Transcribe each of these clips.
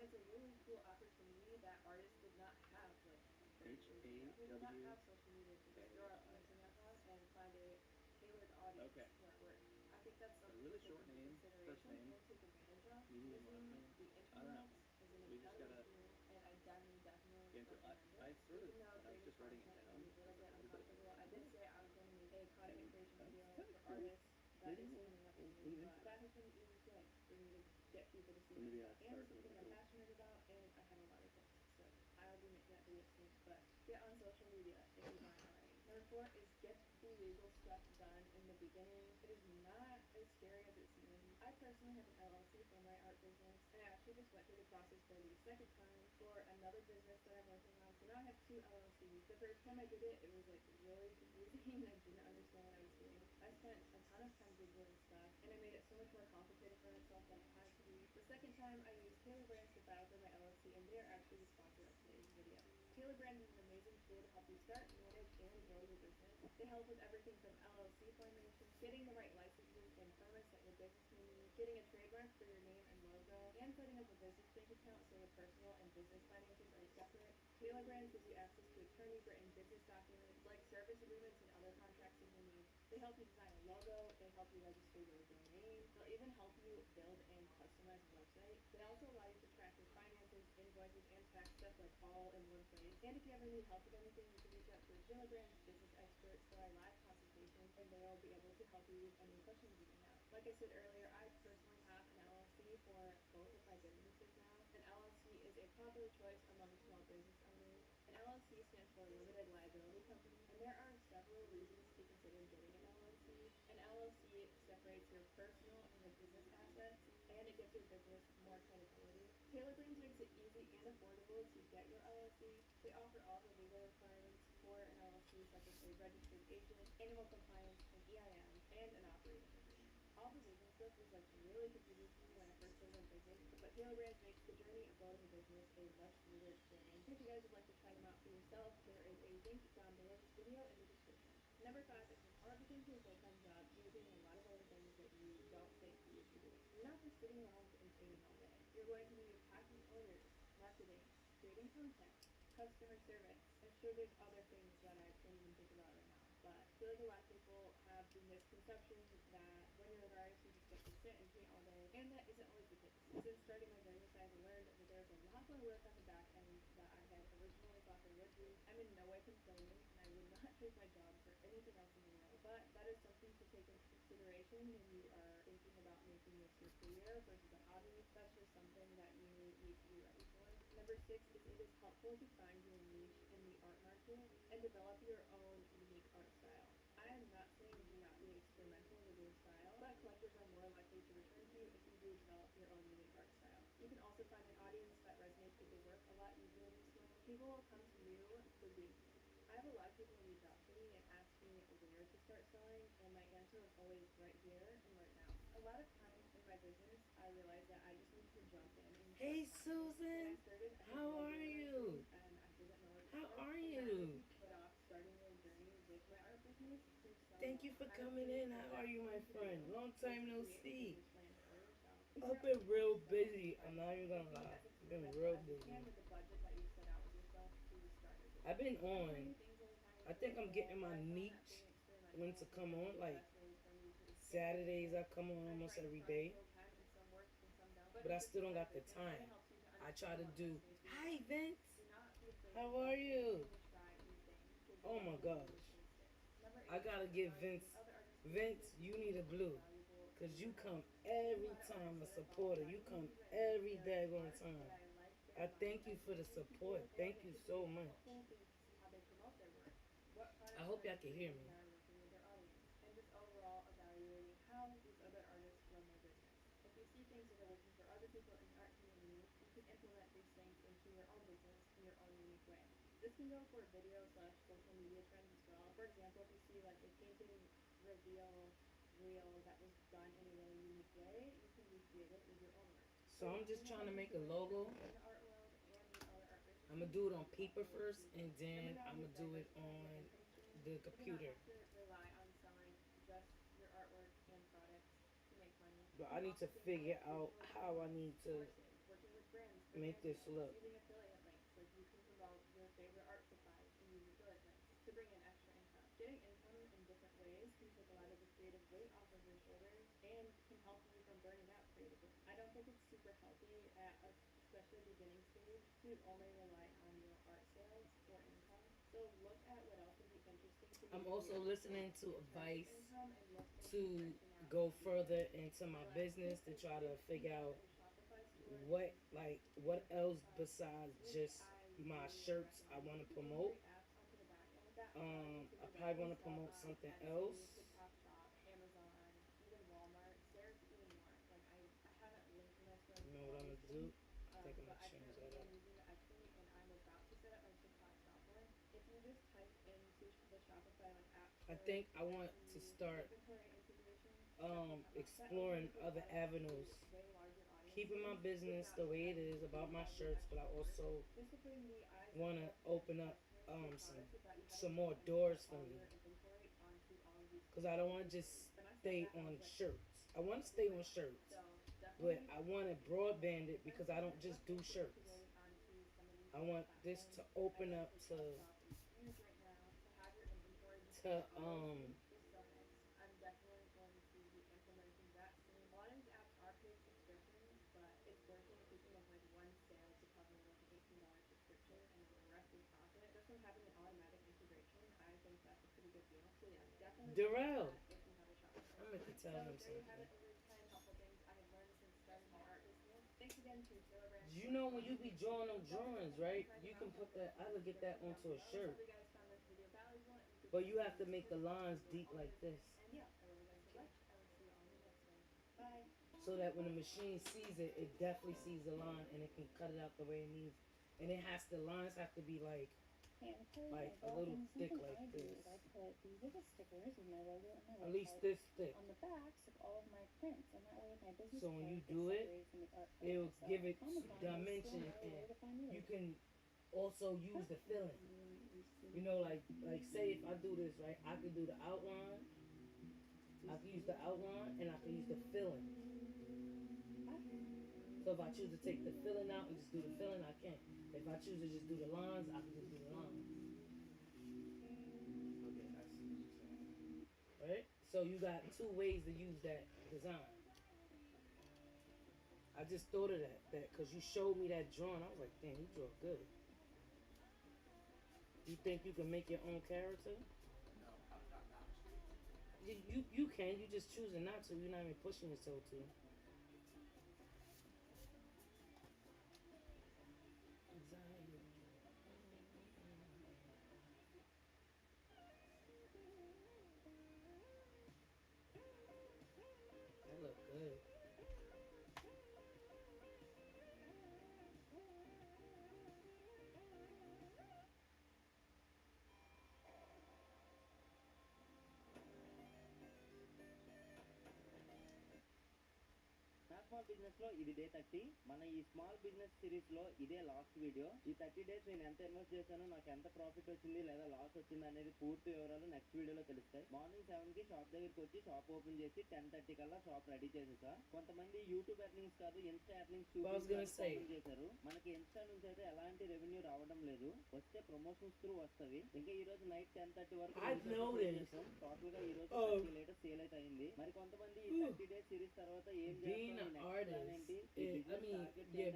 it's a really cool opportunity that artists did not have like 30 years ago. We did not have social media to just throw our arts in that house and find a tailored audience to our work. I think that's something to take into consideration and take advantage of. Using the internet is an incredible tool, and I definitely recommend it. Even though creating content can be a little bit uncomfortable, I did say I was going to make a content creation video for artists. That is something up to me, but that has been the easiest way for me to get people to see my stuff, and something I'm passionate about, and I have a lot of tips, so I'll be making that video soon. But get on social media if you aren't already. Number 4 is get the legal stuff done in the beginning. It is not as scary as it seems. I personally have an LLC for my art business, and I actually just went through the process for the second time for another business that I'm working on. So now I have 2 LLCs. The first time I did it, it was like really confusing. I didn't understand what I was doing. I spent a ton of time googling stuff, and I made it so much more complicated for myself than it had to be. The second time, I used Taylor Brands to file for my LLC, and they are actually the sponsor of today's video. Taylor Brands is an amazing tool to help you start, manage, and grow your business. They help with everything from LLC formation, getting the right licenses and permits that your business may need, getting a trademark for your name and logo, and setting up a business bank account so your personal and business finances are separate. Taylor Brands gives you access to attorney-written business documents like service agreements and other contracts that you need. They help you design a logo, they help you register your domain, they'll even help you build and customize a website. They also allow you to track your finances, invoices, and tax stuff like all in one place. And if you ever need help with anything, you can reach out to a Taylor Brands business expert for a live consultation, and they'll be able to help you with any questions you may have. Like I said earlier, I personally have an LLC for both of my businesses now. An LLC is a popular choice among small business owners. An LLC stands for Limited Liability Company, and there are several reasons to consider getting an LLC. An LLC separates your personal and your business assets, and it gives your business more credibility. Taylor Brands makes it easy and affordable to get your LLC. They offer all the legal requirements for an LLC, such as a registered agent, animal compliance, an EIN, and an operating agreement. All the legal stuff was like really confusing to me when I first started my business, but Taylor Brands makes the journey of building a business a much smoother experience. If you guys would like to try them out for yourself, there is a link down below this video in the description. Number 5 is when art becomes your full-time job, you're doing a lot of other things that you don't think you should be doing. You're not just sitting around and painting all day. You're going to be packing orders, marketing, creating content, customer service. I'm sure there's other things that I can't even think about right now, but I feel like a lot of people have the misconception that when you're an artist, you just get to sit and paint all day, and that isn't always the case. Since starting my business, I've learned that there's a lot more work on the back end that I had originally thought there would be. I'm in no way complaining, and I would not trade my job for anything else in the world, but that is something to take into consideration when you are thinking about making this your career versus a hobby. That's just something that you need to be ready for. Number 6 is it is helpful to find your niche in the art market and develop your own unique art style. I am not saying do not be experimental with your style, but collectors are more likely to return to you if you do develop your own unique art style. You can also find an audience that resonates with your work a lot easier this way. People will come to you for being you. I have a lot of people reach out to me and ask me where to start selling, and my answer is always right here and right now. A lot of times in my business, I realized that I just need to jump in and Hey start selling. When I Susan, started, I had how no are idea what I was doing, you? and I didn't know where to How start. are And that made you? me put off starting a journey with my art business for so Thank you long. for I have coming seen in. the How are best you, my thing to do friend? Long is time no create a see. business plan for yourself. I've Figure out been what your real niche is and busy. try I'm to not sell even it. gonna Be lie. as I've been experimental real as you can busy. with the budget that you set out with yourself to start your I've business. been I'm trying on. new things all the time I with think I'm Taylor, getting but my I found that niche being when experimental to is come one of on. the Like best ways for me to get my feet Saturdays, I wet. come on I almost try to every find day, full-time and some work and some don't, but but I it's just a still don't part of got the business, and it time. helps you to I try understand to what do. resonates with your Hi, audience. Vince. Do not be afraid to How are jump in you? and try new things, because you Oh never my know when gosh. this will stick. Number I 8 is gotta give evaluating Vince. other artists' Vince, businesses you is need a really blue. valuable to Cause you learn. come I see a every lot of time artists a that I follow supporter. that You I come really admire every their daggone art, but time. I like their I mindset thank you of for the connecting with people, support. and Thank it you could so be much. helpful for you to see how they promote their work. What I products hope are y'all they can hear creating me. that are working with their audience, and just overall evaluating how these other artists run their business. If you see things that are working for other people in the art community, you can implement these things into your own business in your own unique way. This can go for video slash social media trends as well. For example, if you see like a painting reveal reel that was done in a really unique way, you can recreate it with your own work. So So I'm one just thing that trying to might be make a cool to do logo. in the art world and with other art I'm gonna businesses do it is on paper upload first, to and Git. Number then 9 I'm is gonna do it diversifying your on income stream. the You do not computer. have to rely on selling just your artwork and products to make money. But You I need also to can add figure out additional income how I sources, need to. courses, working with brands make this look. Using affiliate links, like you can promote your favorite art supplies and use affiliate links to bring in extra income. Getting income in different ways can take a lot of the creative weight off of your shoulders and can help you from burning out creatively. I don't think it's super healthy at especially beginning stage to only rely on your art sales for income. So look at what else would be interesting to I'm maybe do also listening in to terms of advice income and look into to branching out go into further affiliate. into my But business if to it's try to if figure you have out a Shopify store, this what is what perfect. else besides Which just I my really, really shirts I recommend. want You to can promote. integrate apps onto the back end that allow you to I probably directly want to sell promote on something Etsy, else. TikTok Shop, Amazon, even Walmart. There's even more. Like I haven't linked in this room You know for what all I'm these gonna do? things. I think I'm But gonna I change currently that am up. using the Etsy and I'm about to set up my TikTok shop one. If you just type into the Shopify like app I store, think I want to Etsy, start inventory integration, stuff will come up. That opens exploring your other product to avenues. way larger Keeping my audiences business without the you way it having is to do about my all the shirts, but I extra work. also This will bring the eyes want of to potential open up customers to your some product without you having some to more go import doors for all me. your inventory onto all of these Cause I don't specific want to places. just For myself, stay that on was like shirts. I want to stay super on tough. shirts, So but definitely I want to like broadband it because first I step, don't just look do into shirts. integrating onto some of these I different want this platforms. to I open know up TikTok Shop is huge right now. To have your inventory to before others do is so nice. I'm definitely going to be implementing that soon. A lot of these apps are paid subscriptions, but it's worth it if you can make like one sale to cover like an $18 subscription and then the rest is profit. Just from having an automatic integration, I think that's a pretty good deal. So yeah, definitely look into Darrell. that if you have a Shopify I'm going store. to tell So him there you have something. it. Those are 10 helpful things I have learned since starting my art business. Thanks again to Taylor Brands You for know when you sponsoring be this drawing video. them Don't forget drawings, to hit right? subscribe You and I'll can have put links that. in I the could get that description down onto a below. I shirt, hope you guys found this video valuable and could but use you some have to make the tips onto lines your deep own like this, business. And yeah, I love you guys so much. I will see you all in the next one. Bye. so that when the machine sees it, it definitely sees the line and it can cut it out the way it needs. And it has the lines have to be hand code, like a well, little and thick something like I do this, is I put these are the stickers with my logo and my at least website this thick. on the backs of all of my prints, and that way my business So when you card gets do it, separated from the art card it'll myself. give it Amazon, they still dimension, know and where to find you yours. can also use the filling. You know, like say if I do this right, I could do the outline. I could use the outline and I could use the filling. So if I choose to take the filling out and just do the filling, I can. If I choose to just do the lines, I can just do the lines. Okay, I see what you're saying. Right? So you got two ways to use that design. I just thought of that because you showed me that drawing. I was like, damn, you draw good. You think you can make your own character? No, not now. You can. You just choosing not to. You're not even pushing yourself to. That look good. Small business లో ఇది day 30. మన ఈ small business series లో ఇదే last video. ఈ 30 days నేను ఎంత invest చేశాను, నాకు ఎంత ప్రాఫిట్ వచ్చింది లేదా లాస్ వచ్చింది అనేది పూర్తి వివరాలు నెక్స్ట్ వీడియోలో తెలుస్తాయి. మార్నింగ్ 7 కి షాప్ దగ్గరికి వచ్చి షాప్ ఓపెన్ చేసి 10:30 కల్లా షాప్ రెడీ చేసేసా. కొంతమంది యూట్యూబ్ ఎర్నింగ్స్ కాదు ఇన్స్టా ఎర్నింగ్స్ ఓపెన్ చేశారు. మనకి ఇన్స్టా నుంచి అయితే ఎలాంటి రెవెన్యూ రావడం లేదు. వస్తే ప్రమోషన్స్ త్రూ వస్తవి. ఇంకా ఈ రోజు నైట్ 10:30 వరకు టోటల్ గా ఈ రోజు 30 లీటర్స్ సేల్ అయితే అయింది. మరి కొంతమంది ఈ 30 డేస్ సిరీస్ తర్వాత ఏం చేస్తాం, Artist,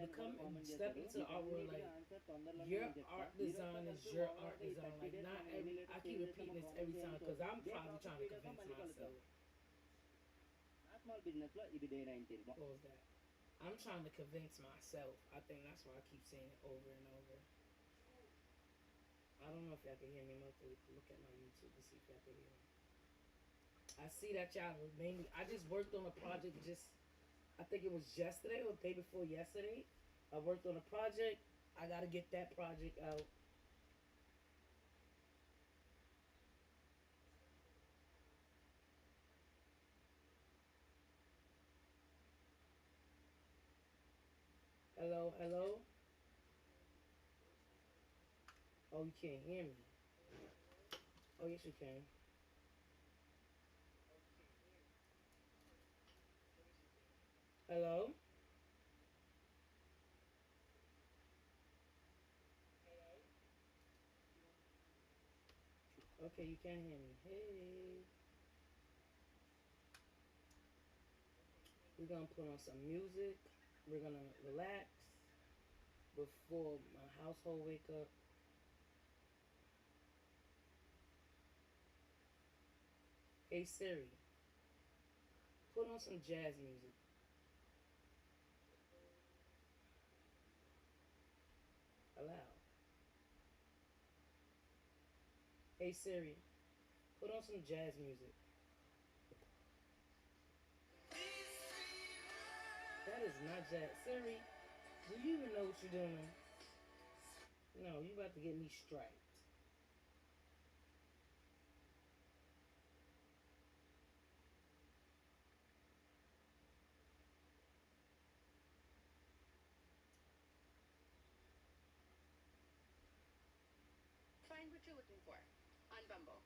become stepping to the art world. Like your art design is your art design. Like not every. I keep repeating this every time because I'm probably trying to convince myself. Small business లో ఇది day 19. What was that? I'm trying to convince myself. I think that's why I keep saying it over and over. I don't know if y'all can hear me. I'm going to look at my YouTube to see if y'all can hear me. I see that y'all mainly. I just worked on a project I think it was yesterday or the day before yesterday. I worked on a project. I got to get that project out. Hello, hello. Oh, you can't hear me. Oh, yes, you can. Hello. Okay, you can't hear me. Hey. We're gonna put on some music. We're gonna relax before my household wake up. Hey Siri, put on some jazz music. Allow. Hey Siri, put on some jazz music. That is not jazz. Siri, do you even know what you're doing? No, you about to get me striped. Find what you're looking for on Bumble.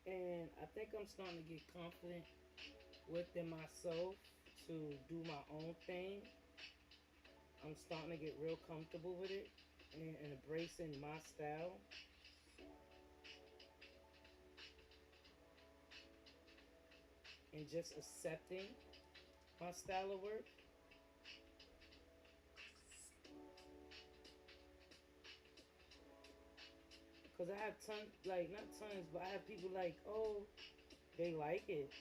And I think I'm starting to get confident within myself to do my own thing. I'm starting to get real comfortable with it and embracing my style. And just accepting my style of work. Because I have tons, like, not tons, but I have people like, oh, they like it.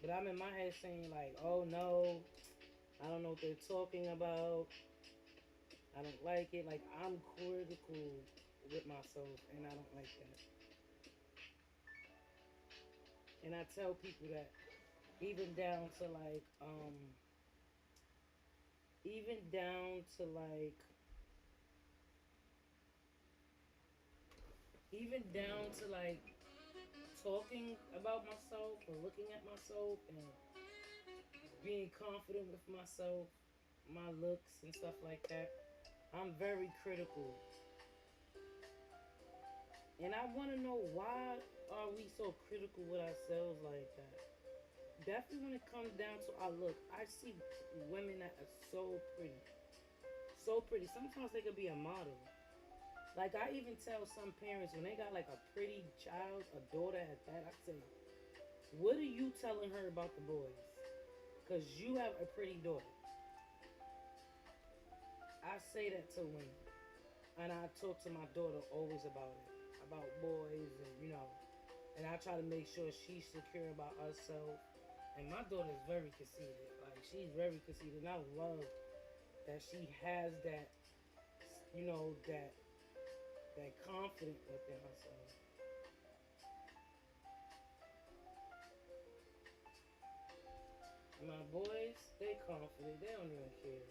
But I'm in my head saying, like, oh no, I don't know what they're talking about. I don't like it. Like, I'm critical with myself, and I don't like that. And I tell people that, even down to like, even down to like, even down to like talking about myself or looking at myself and being confident with myself, my looks and stuff like that. I'm very critical. And I want to know, why are we so critical with ourselves like that? Definitely when it comes down to our look, I see women that are so pretty. So pretty. Sometimes they could be a model. Like, I even tell some parents when they got like a pretty child, a daughter at that, I say, what are you telling her about the boys? Because you have a pretty daughter. I say that to women. And I talk to my daughter always about it. About boys and, and I try to make sure she's secure about herself. And my daughter is very conceited. Like, she's very conceited. And I love that she has that, that confidence within herself. My boys, they confident. They don't even care.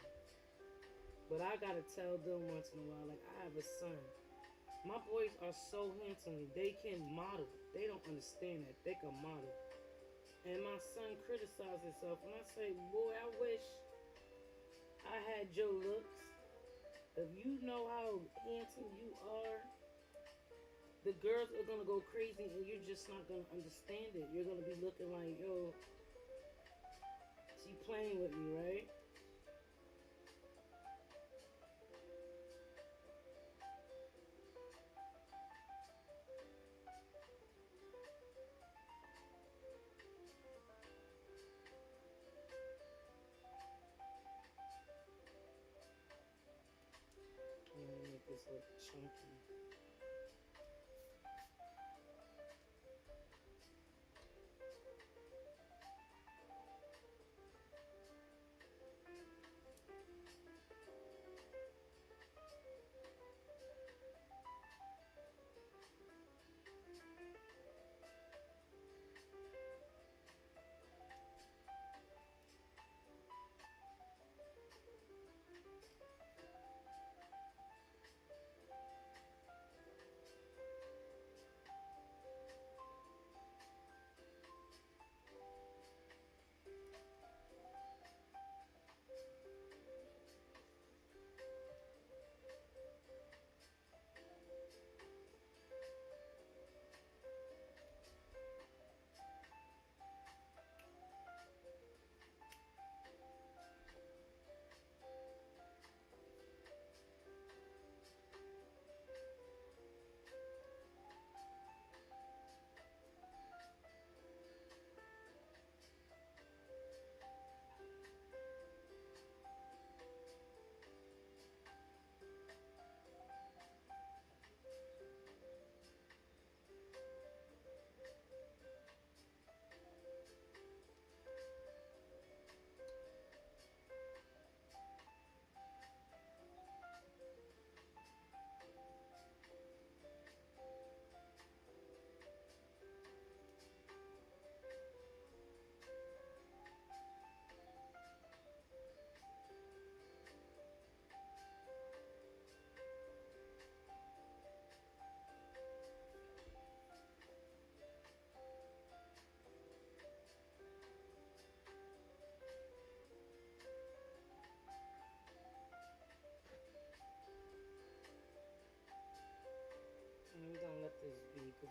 But I gotta tell them once in a while, like, I have a son. My boys are so handsome. They can model. They don't understand that. They can model. And my son criticizes himself. And I say, boy, I wish I had your looks. If you know how handsome you are, the girls are gonna go crazy and you're just not gonna understand it. You're gonna be looking like, yo, she playing with me, right? I'm gonna make this look chunky.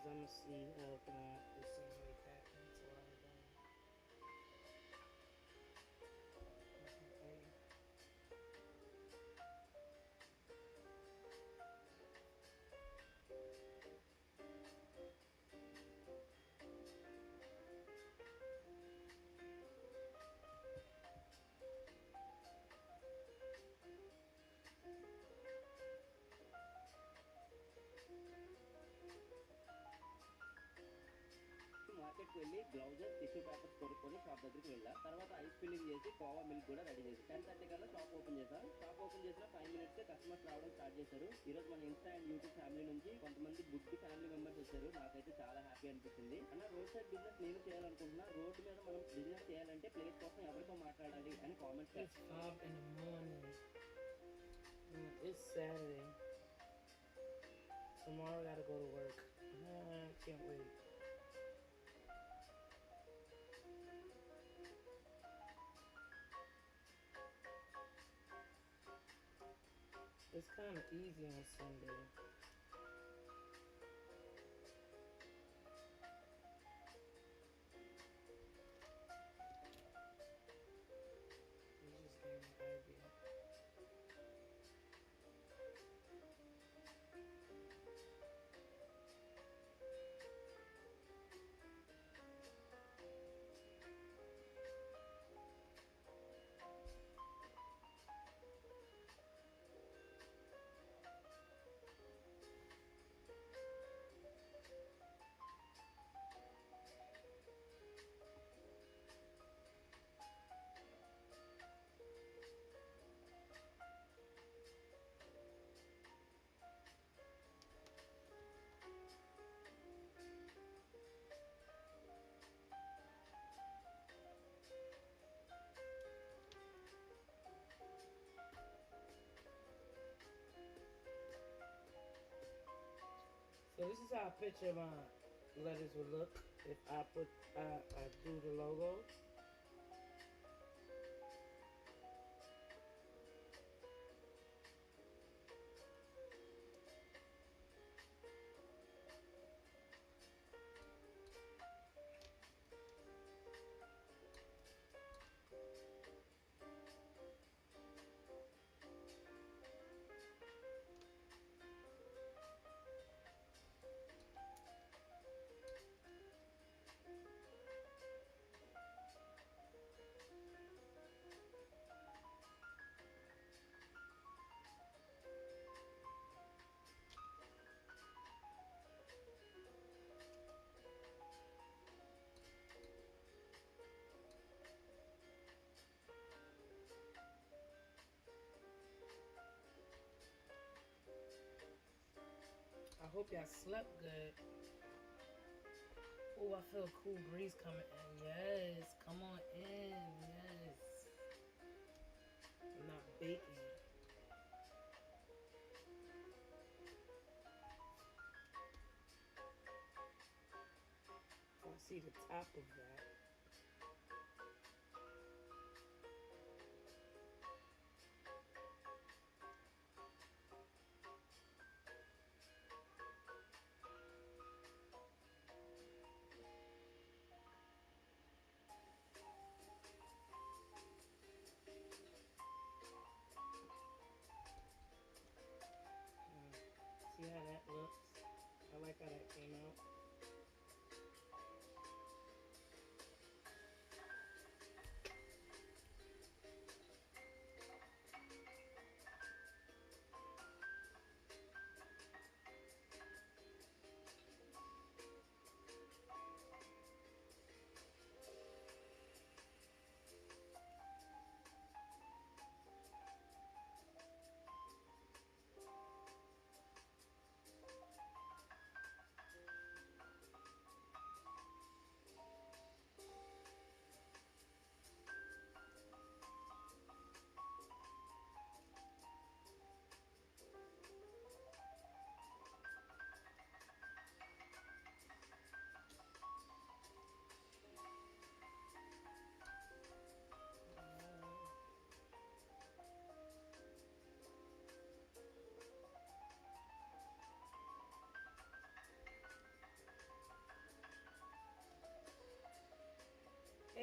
I'm gonna see how can I do some repacking so I don't. Okay. మార్కెట్కి వెళ్ళి gloves tissue papers కొనుక్కొని shop దగ్గరికి వెళ్ళా. తర్వాత ice filling చేసి khoa milk కూడా ready చేసి 10:30 కల్లా షాప్ ఓపెన్ చేశాను. షాప్ ఓపెన్ చేసిన 5 minutes కస్టమర్స్ రావడం స్టార్ట్ చేశారు. ఈ రోజు మన ఇన్స్టా అండ్ యూట్యూబ్ ఫ్యామిలీ నుంచి కొంతమంది గుడ్ ఫ్యామిలీ మెంబర్స్ వచ్చారు. నాకైతే చాలా హ్యాపీ అనిపించింది. అన్న రోడ్ సైడ్ బిజినెస్ నేను చేయాలనుకుంటున్నా. రోడ్డు మీద మనం బిజినెస్ చేయాలంటే ప్లేస్ కోసం ఎవరితో మాట్లాడాలి అని comments It's 5 in the morning. It's Saturday. Tomorrow I gotta go to work. I can't wait. It's kind of easy on Sunday. You just gave me an idea. So this is how I picture my letters would look if I do the logo. I hope y'all slept good. Oh, I feel a cool breeze coming in. Yes, come on in. Yes. I'm not baking. I see the top of that. See how that looks? I like how that came out.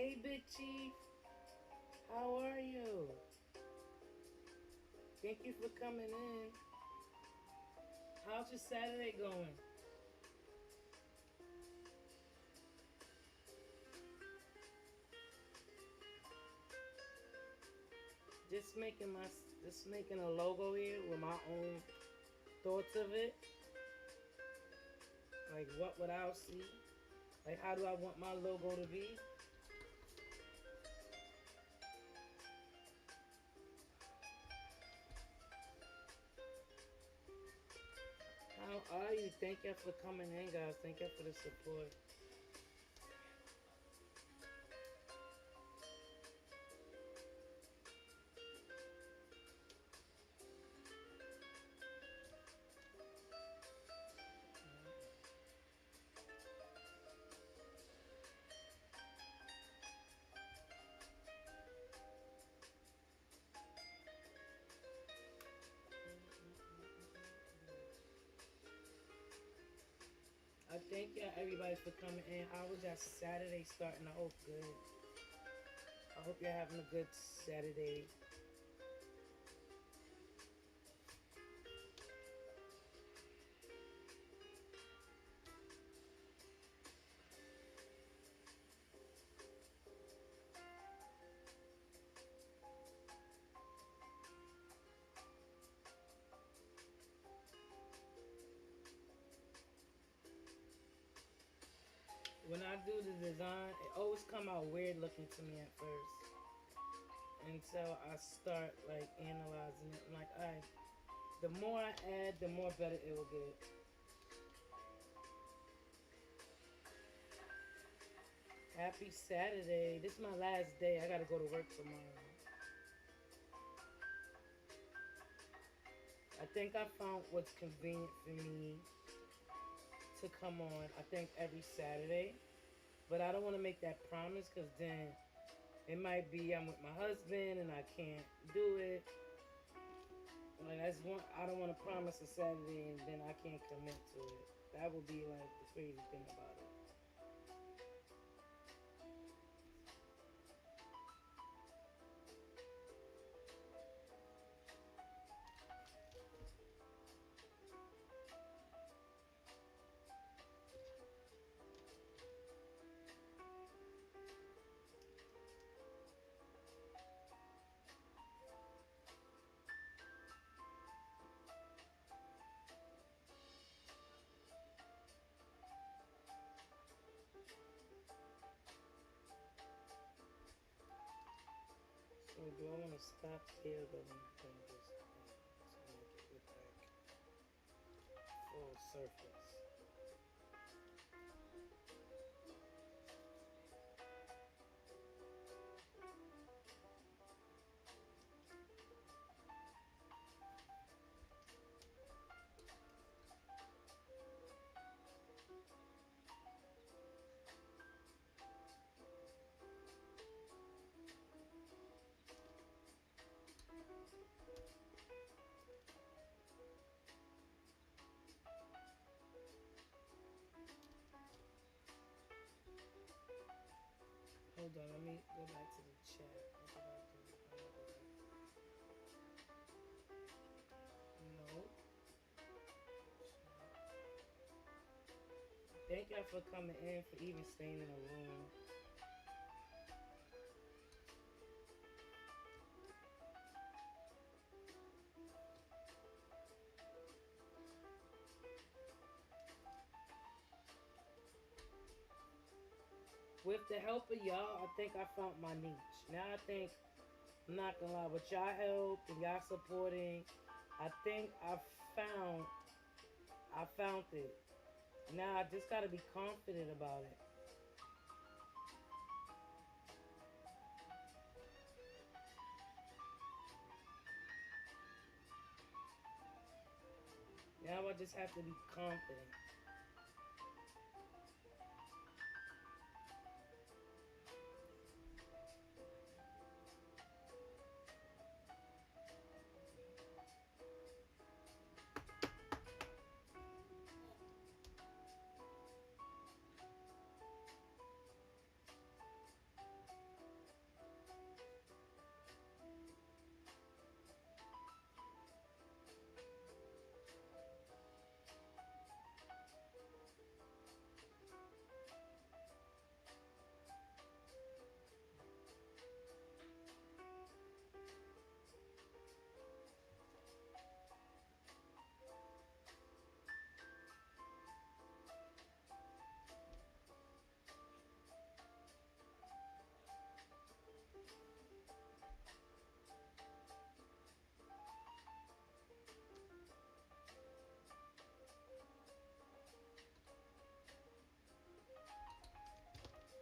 Hey, Big Chief. How are you? Thank you for coming in. How's your Saturday going? Just making a logo here with my own thoughts of it. Like what would I see? Like how do I want my logo to be? How are you? Thank you for coming in, guys. Thank you for the support. I thank y'all everybody for coming in. How was y'all Saturday starting? I hope good. I hope you're having a good Saturday. When I do the design, it always come out weird looking to me at first. Until I start like analyzing it. I'm like, alright, the more I add, the more better it will get. Happy Saturday. This is my last day. I gotta go to work tomorrow. I think I found what's convenient for me to come on, I think every Saturday. But I don't want to make that promise because then it might be I'm with my husband and I can't do it. Like that's one, I don't want to promise a Saturday and then I can't commit to it. That would be like the crazy thing about it. So do I want to stop here or do I want to bring this down to make it look like full surface? Hold on, let me go back to the chat. What did I do? No. Thank y'all for coming in, for even staying in the room. With the help of y'all, I think I found my niche. Now I think, I'm not gonna lie, with y'all help and y'all supporting, I think I found it. Now I just gotta be confident about it. Now I just have to be confident.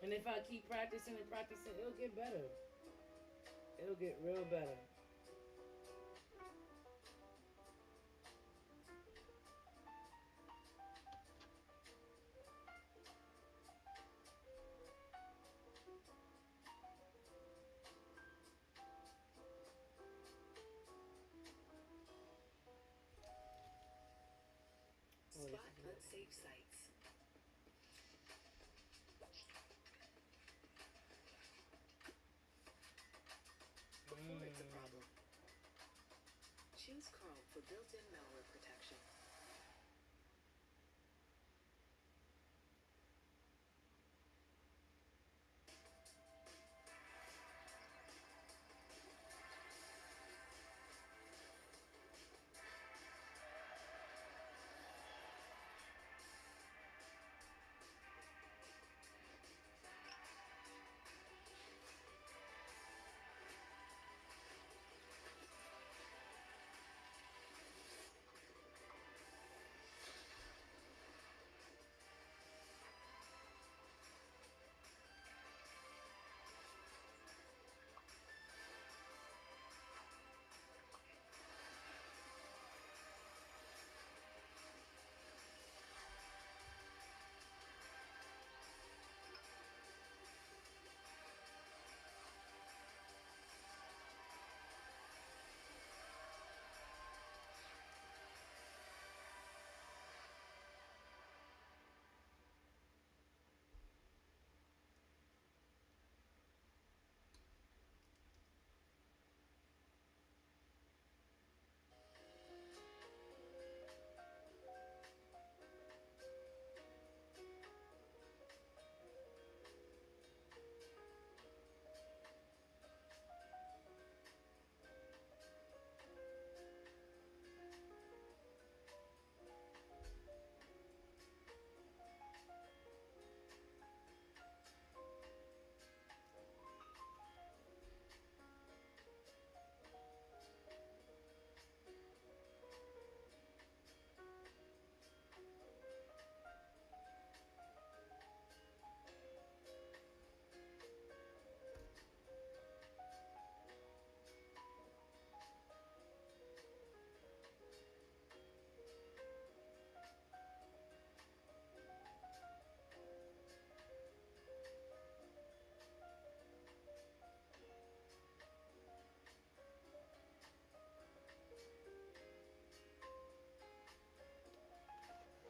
And if I keep practicing and practicing, it'll get better. It'll get real better. Oh, this Spot is good. unsafe sites. Before it's a problem. Choose Chrome for built-in malware protection.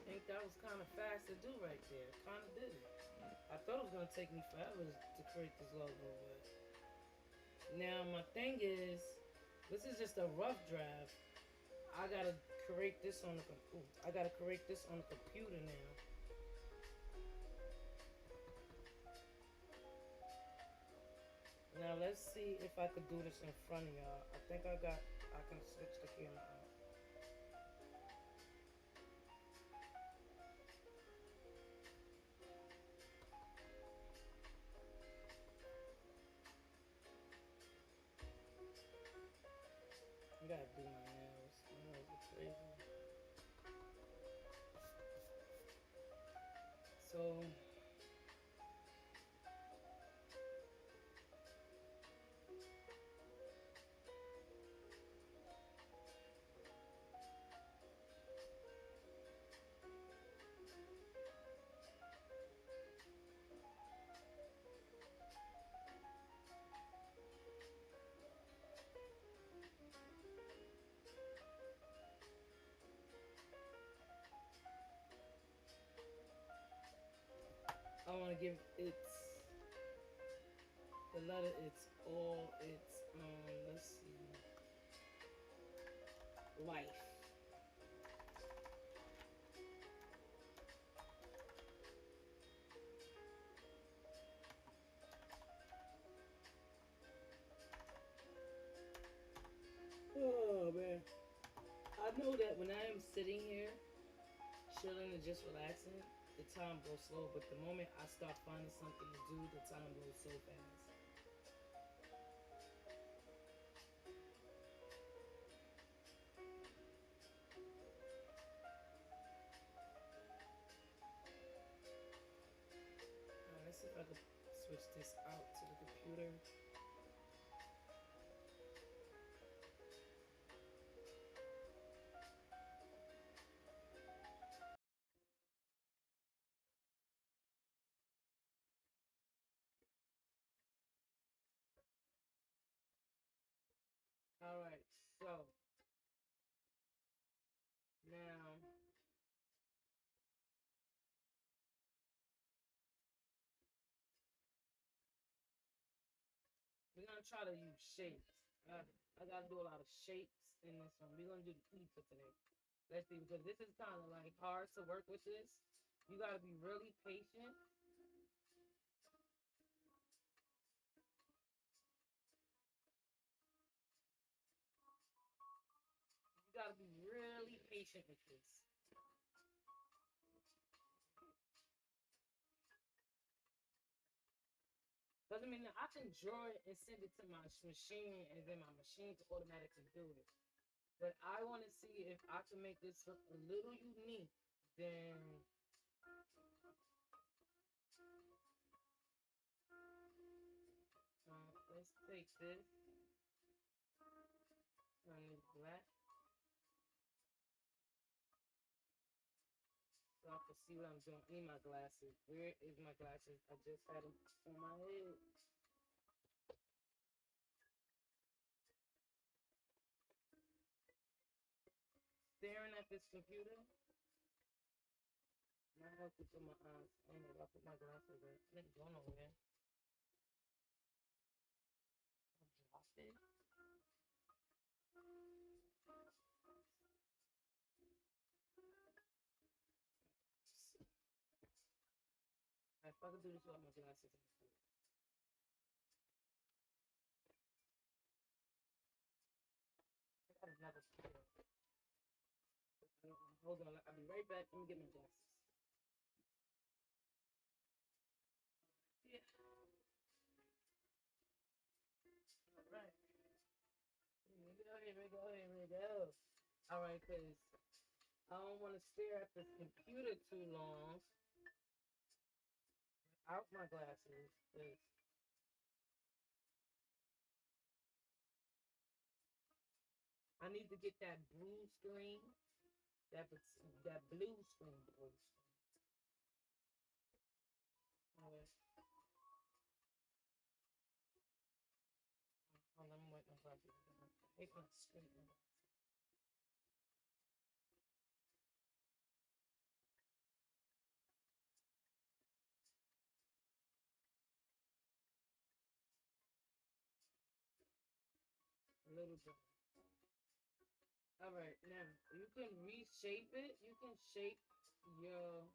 I think that was kind of fast to do right there. Kind of did it. I thought it was gonna take me forever to create this logo, but now my thing is, this is just a rough draft. I gotta create this on the I gotta create this on the computer now. Now let's see if I could do this in front of y'all. I think I can switch the camera out. I gotta do my nails. My nails are crazy. So I want to give the letter let's see, life. Oh man, I know that when I am sitting here chilling and just relaxing, the time goes slow, but the moment I start finding something to do, the time goes so fast. Let's see if I can switch this out to the computer. All right, so now we're gonna try to use shapes. I gotta do a lot of shapes in this one. We're gonna do the pizza today. Let's see, because this is kind of like hard to work with this. You gotta be really patient. You gotta be really patient with this. Because I mean, I can draw it and send it to my machine, and then my machine can automatically do it. But I want to see if I can make this look a little unique. Then let's take this. Turn this black. So I can see what I'm doing. I need my glasses. Where is my glasses? I just had them on my head. Staring at this computer. My help to put my eyes. I don't know if I put my glasses in. I didn't go nowhere. I dropped it. If I could do this without my glasses, I could do it. I got another pair. Hold on, I'll be right back. Let me get my glasses. Yeah. All right. Here we go, here we go, here we go. All right, because I don't want to stare at this computer too long without my glasses. Because I need to get that blue screen. That blue screen. All right. Hold on, I'm waiting my glasses. I hate my screen. A little bit. All right, now you can reshape it. You can shape your.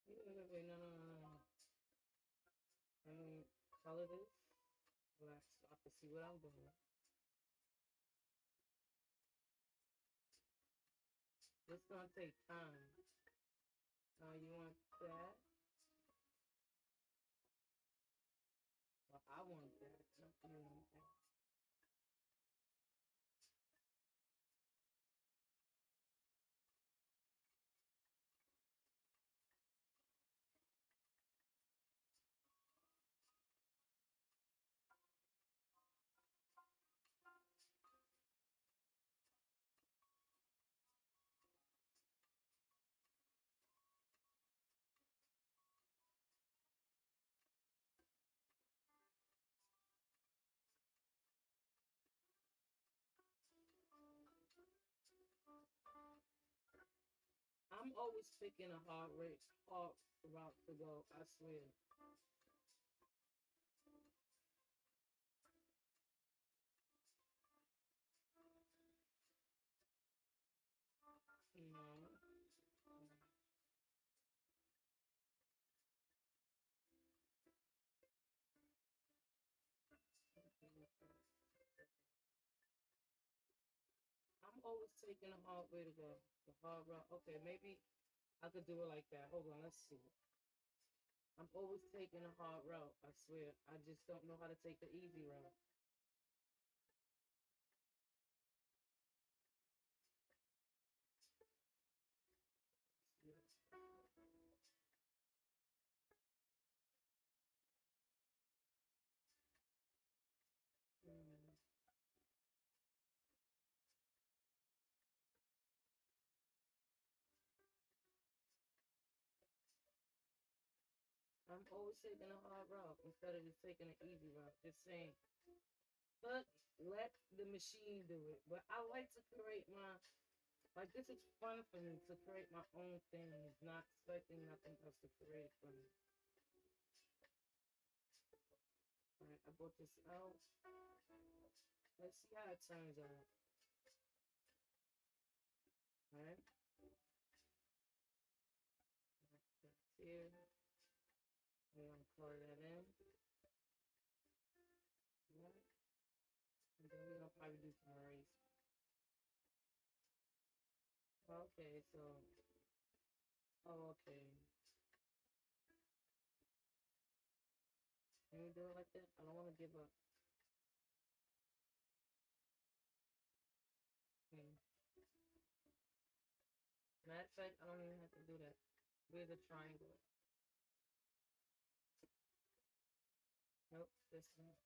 Wait, no. Let me color this black so I can see what I'm doing. It's gonna take time. You want that? Well, I want that. Not you want that. I'm always picking a hard route to go. I swear. No. I'm always taking a hard way to go. The hard route. Okay, maybe I could do it like that. Hold on, let's see. I'm always taking a hard route. I swear. I just don't know how to take the easy route. was taking a hard route instead of just taking an easy route. Just saying, but let the machine do it. But I like to create my, like, this is fun for me to create my own things, not expecting nothing else to create it for me. Alright, I brought this out. Let's see how it turns out. Alright. That's here. We're gonna color that in. Right. And then we're gonna probably do some erase. Okay, so. Oh, okay. Can we do it like that? I don't want to give up. Matter of fact, I don't even have to do that. Where's the triangle? Nope, this one.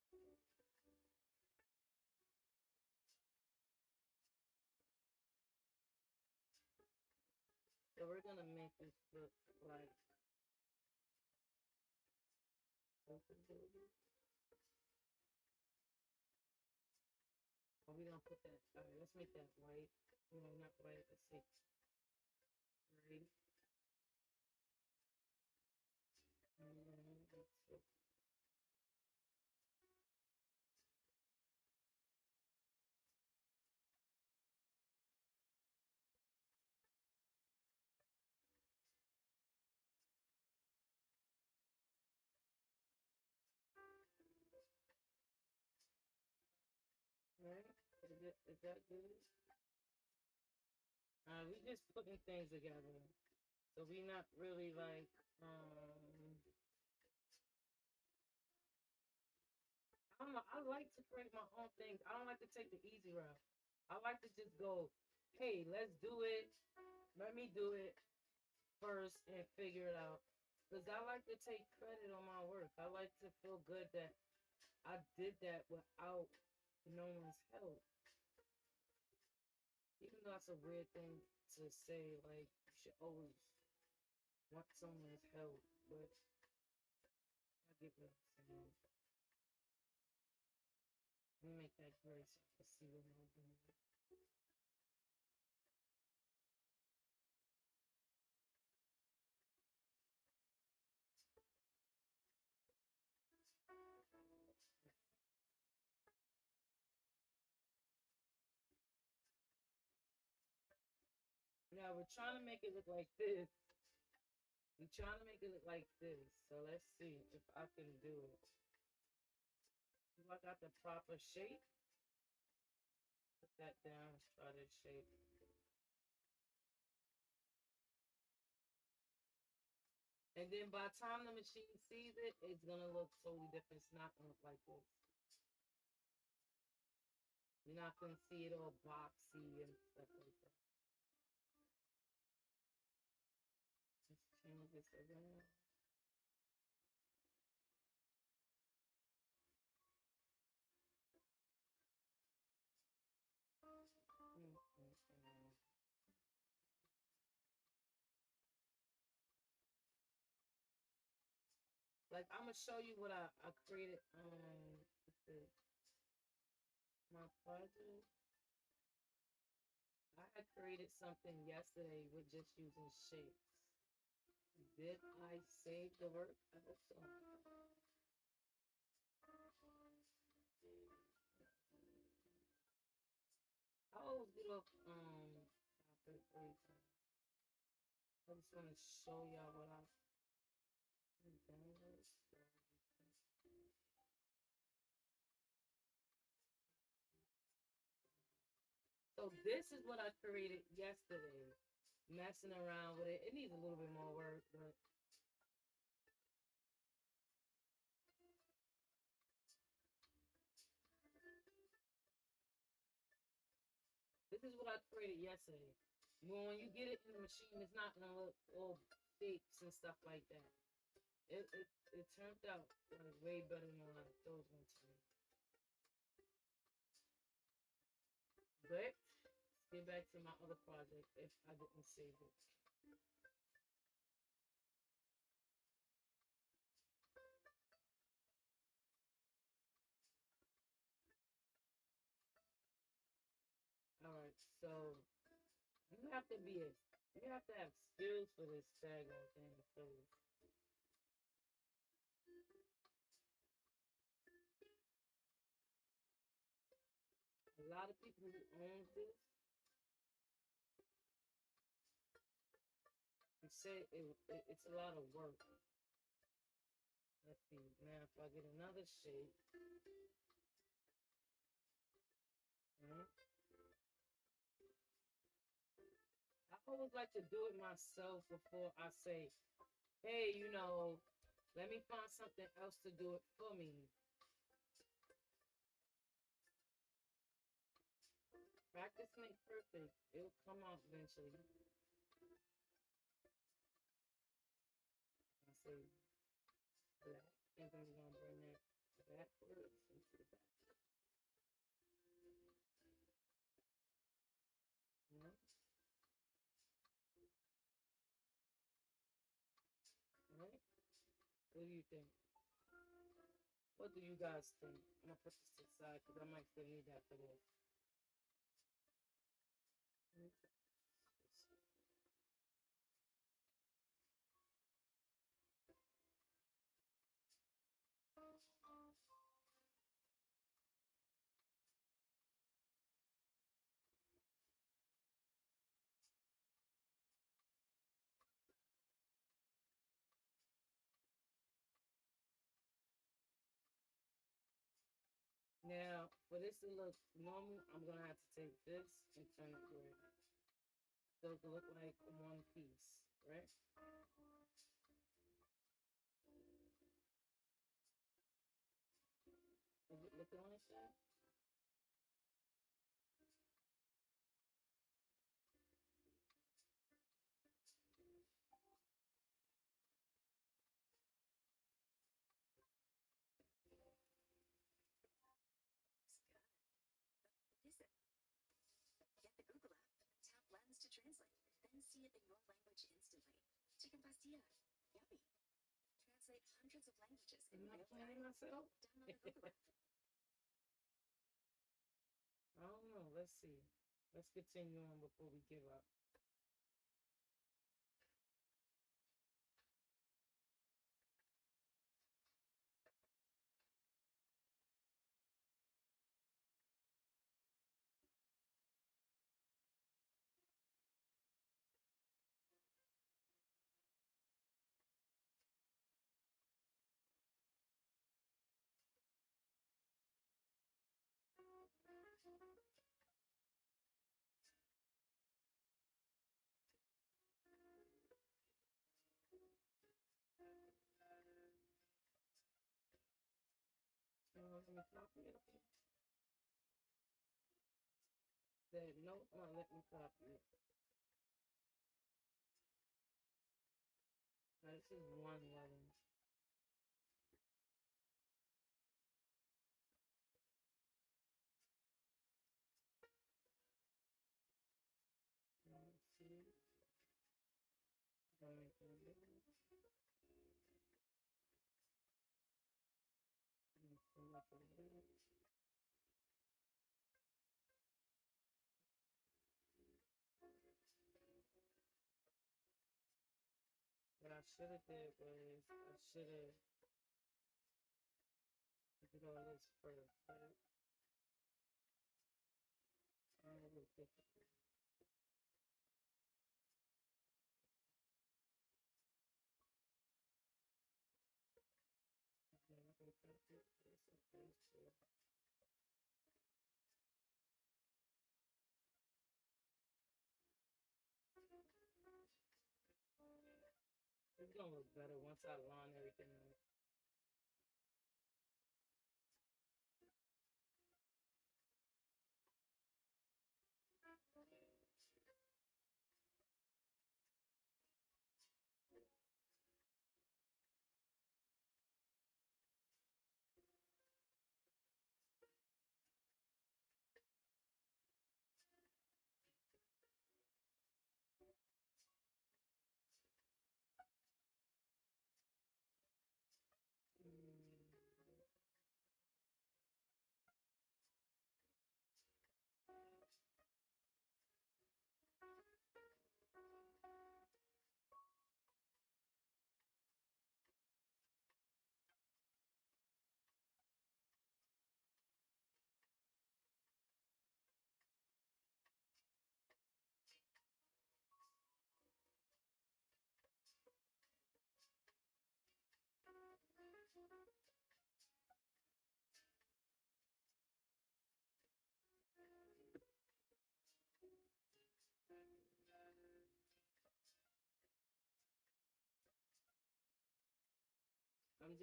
So we're gonna make this look like we're gonna put that. Alright, let's make that white. No, not white. Let's say gray. And then let's see. Right? Is that good? We just putting things together. So we not really like I don't know. I like to create my own things. I don't like to take the easy route. I like to just go, hey, let's do it. Let me do it first and figure it out. Because I like to take credit on my work. I like to feel good that I did that without no one's help. Even though that's a weird thing to say, like, you should always want someone's help. But I get what I'm saying. Let me make that gray so I can see what I'm doing. Now we're trying to make it look like this. We're trying to make it look like this. So let's see if I can do it. If I got the proper shape, put that down, try this shape. And then by the time the machine sees it, it's gonna look totally different. It's not gonna look like this. You're not gonna see it all boxy and stuff like that. Let's change this around. Like, I'm gonna show you what I created my project. I had created something yesterday with just using shapes. Did I save the work? I hope so. I always get off topic every time. I just want to show y'all what I've done with. So this is what I created yesterday. Messing around with it. It needs a little bit more work, but this is what I created yesterday. When you get it in the machine, it's not gonna look all shapes and stuff like that. It turned out like way better than I thought it was gonna turn. But let's get back to my other project if I didn't save it. So you have to be you have to have skills for this daggone thing. So a lot of people who own this, they say it's a lot of work. Let's see. Now, if I get another shape, right? I always like to do it myself before I say, hey, let me find something else to do it for me. Practice makes perfect. It'll come out eventually. I say black, and then we're gonna bring that backwards into the back. Yeah. Right? What do you think? What do you guys think? I'm gonna put this to the side because I might still need that for this. Now, for this to look normal, I'm gonna have to take this and turn it where so it look like one piece, right? Is it looking like that? It's good. What is it? Get the Google app, tap Lens to translate, then see it in your language instantly. Chicken pastilla. Yummy. Translate hundreds of languages in Am I real playing time. myself? Download the Google app. I don't know. Let's see. Let's continue on before we give up. Let me copy it. Said no, let me copy it. Now, this is one letter. Let's see. Gonna make it bigger. Select it bigger. What I should have did was I should have did all this first, right? A little difficult. Okay, I'm gonna try to do this and this too. It's gonna look better once I line everything up.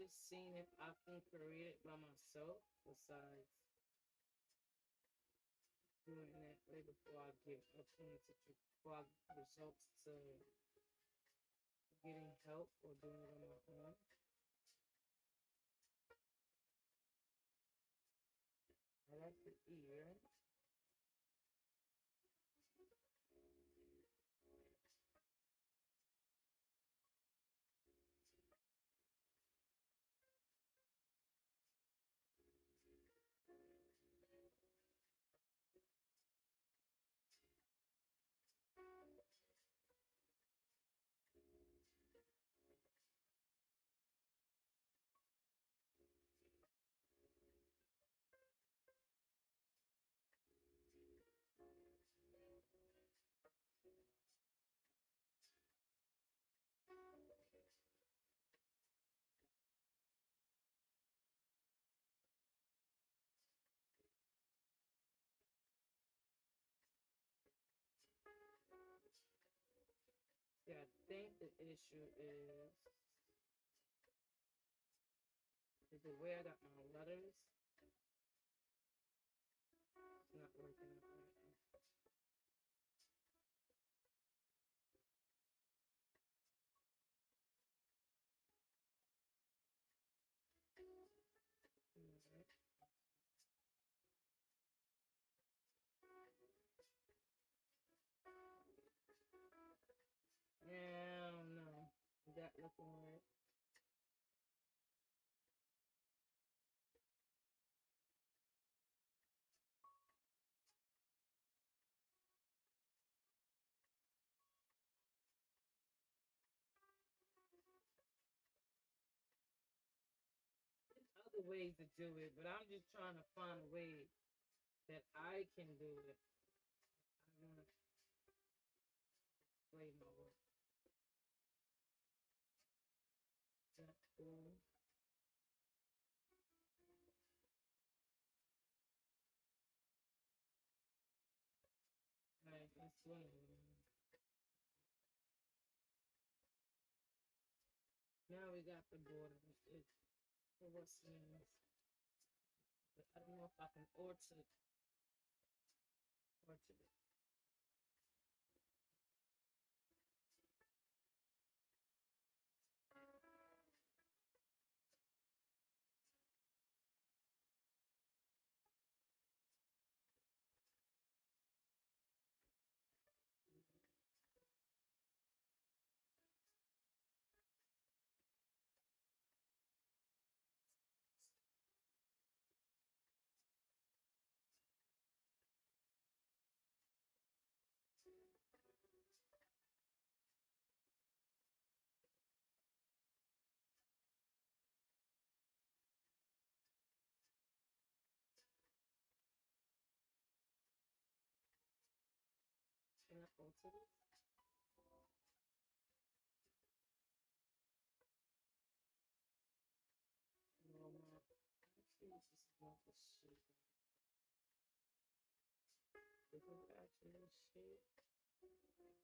just seeing if I can create it by myself besides doing that way before I give opportunity to before I results to getting help or doing it on my own. I like the ear. Yeah, I think the issue is the way I got my letters. It's not working out right. Alright. Yeah, no. That looking right. There's other ways to do it, but I'm just trying to find a way that I can do it. I want to play my work. That's cool. Alright, let's swing. Now we got the border. It's for what's names. But I don't know if I can alter it. Can I alter it? No, man. Actually, this is not the shape. This is actually the shape. Let's see.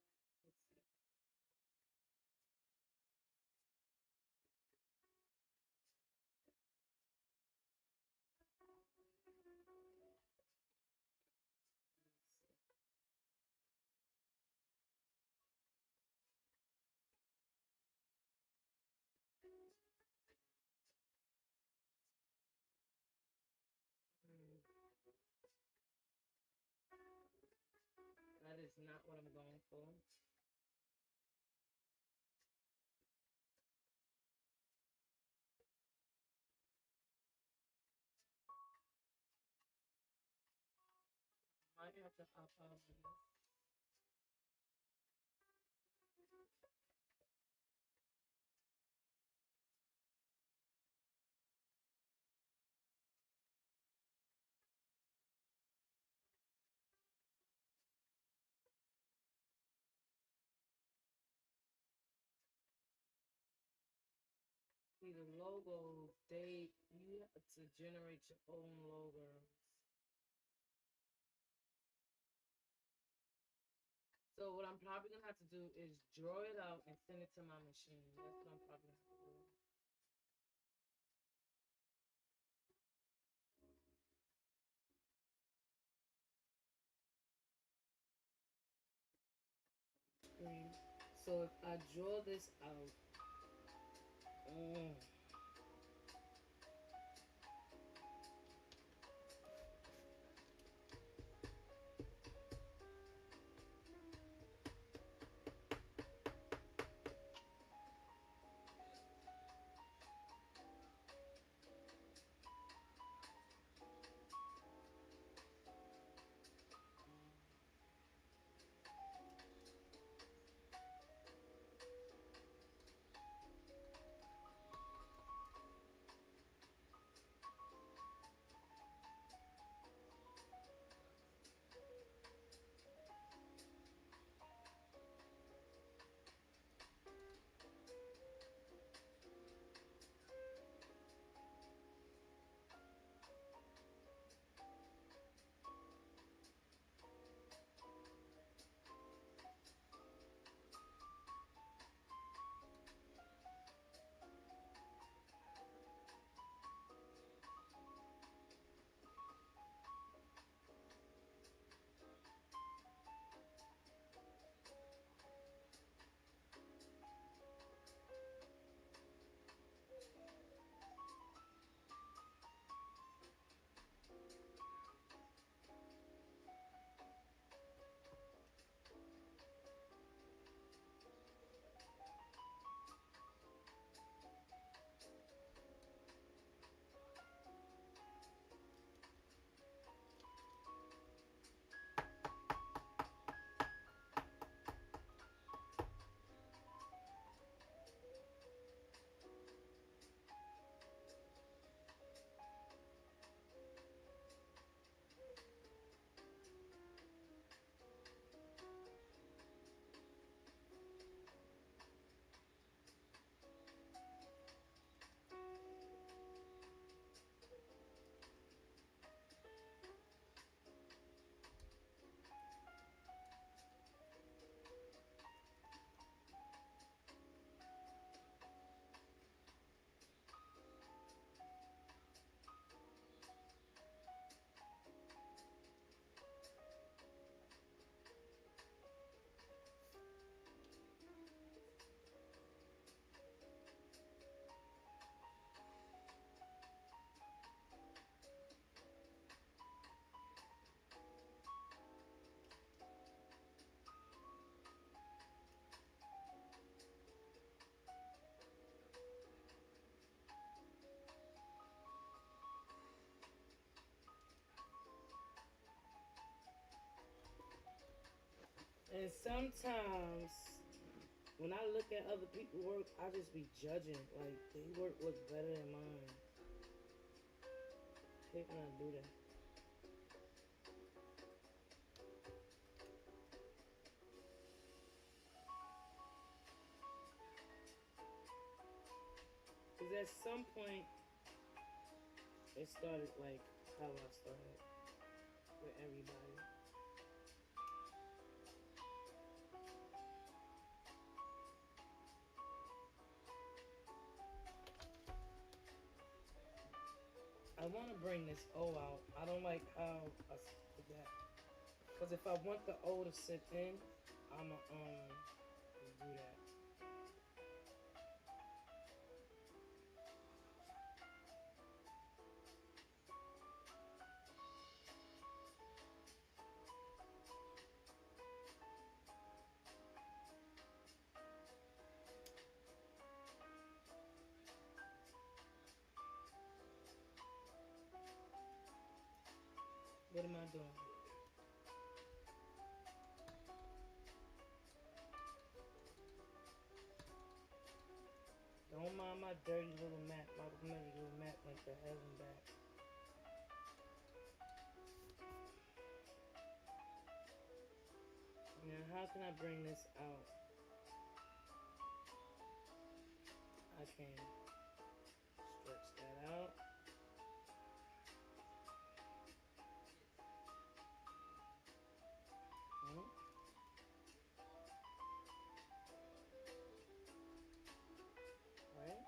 That is not what I'm going for. Might have to hop out of this. See the logos, you have to generate your own logos. So what I'm probably gonna have to do is draw it out and send it to my machine. That's what I'm probably gonna have to do. Green. So if I draw this out, and sometimes when I look at other people's work, I just be judging. Like, they work look better than mine. I hate when I do that. Because at some point, it started like how I started with everybody. I want to bring this O out. I don't like how I did that. Because if I want the O to sit in, I'ma do that. What am I doing? Don't mind my dirty little map. My dirty little map went to hell and back. Now, how can I bring this out? I can stretch that out. Right?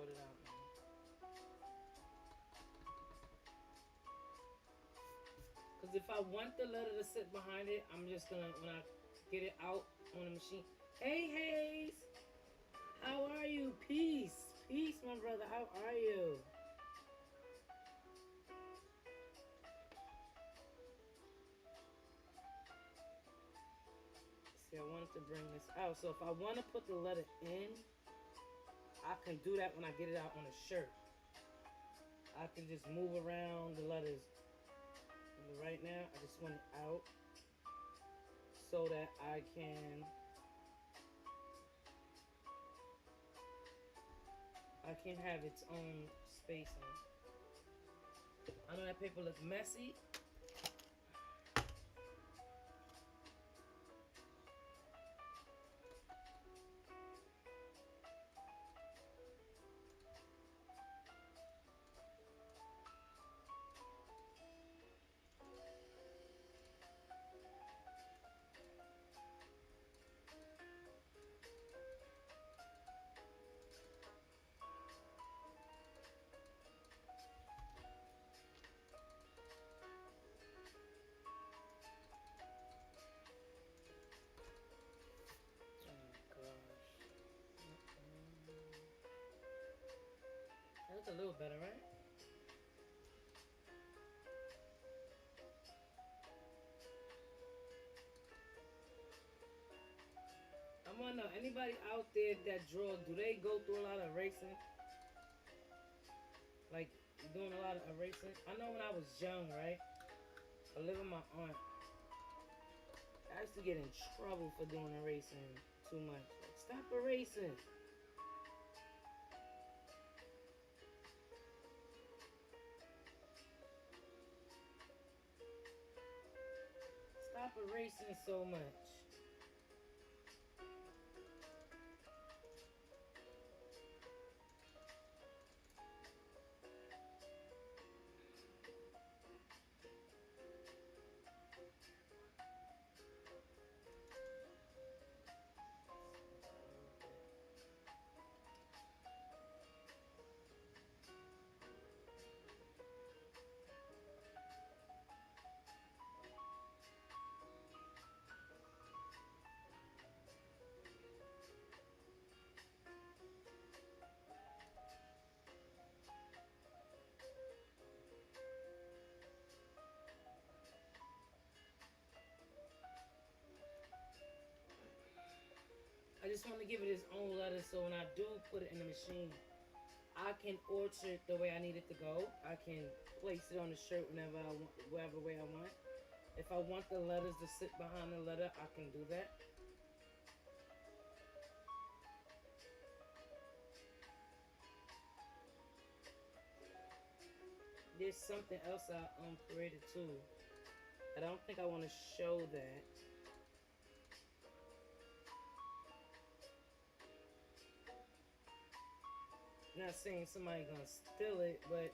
sort it out, man. Cause if I want the letter to sit behind it, I'm just gonna, when I get it out on the machine. Hey, Hayes, how are you? Peace, peace, my brother. How are you? See, I wanted to bring this out. So if I want to put the letter in, I can do that when I get it out on a shirt. I can just move around the letters. But right now, I just want it out so that I can have its own spacing. I know that paper looks messy. That looks a little better, right? I wanna know, anybody out there that draw, do they go through a lot of erasing? Like, doing a lot of erasing? I know when I was young, right? I lived with my aunt. I used to get in trouble for doing erasing too much. Like, stop erasing. Stop erasing so much. I just want to give it its own letter so when I do put it in the machine, I can alter it the way I need it to go. I can place it on the shirt whenever I want, whatever way I want. If I want the letters to sit behind the letter, I can do that. There's something else I created too. I don't think I want to show that. Not saying somebody gonna steal it, but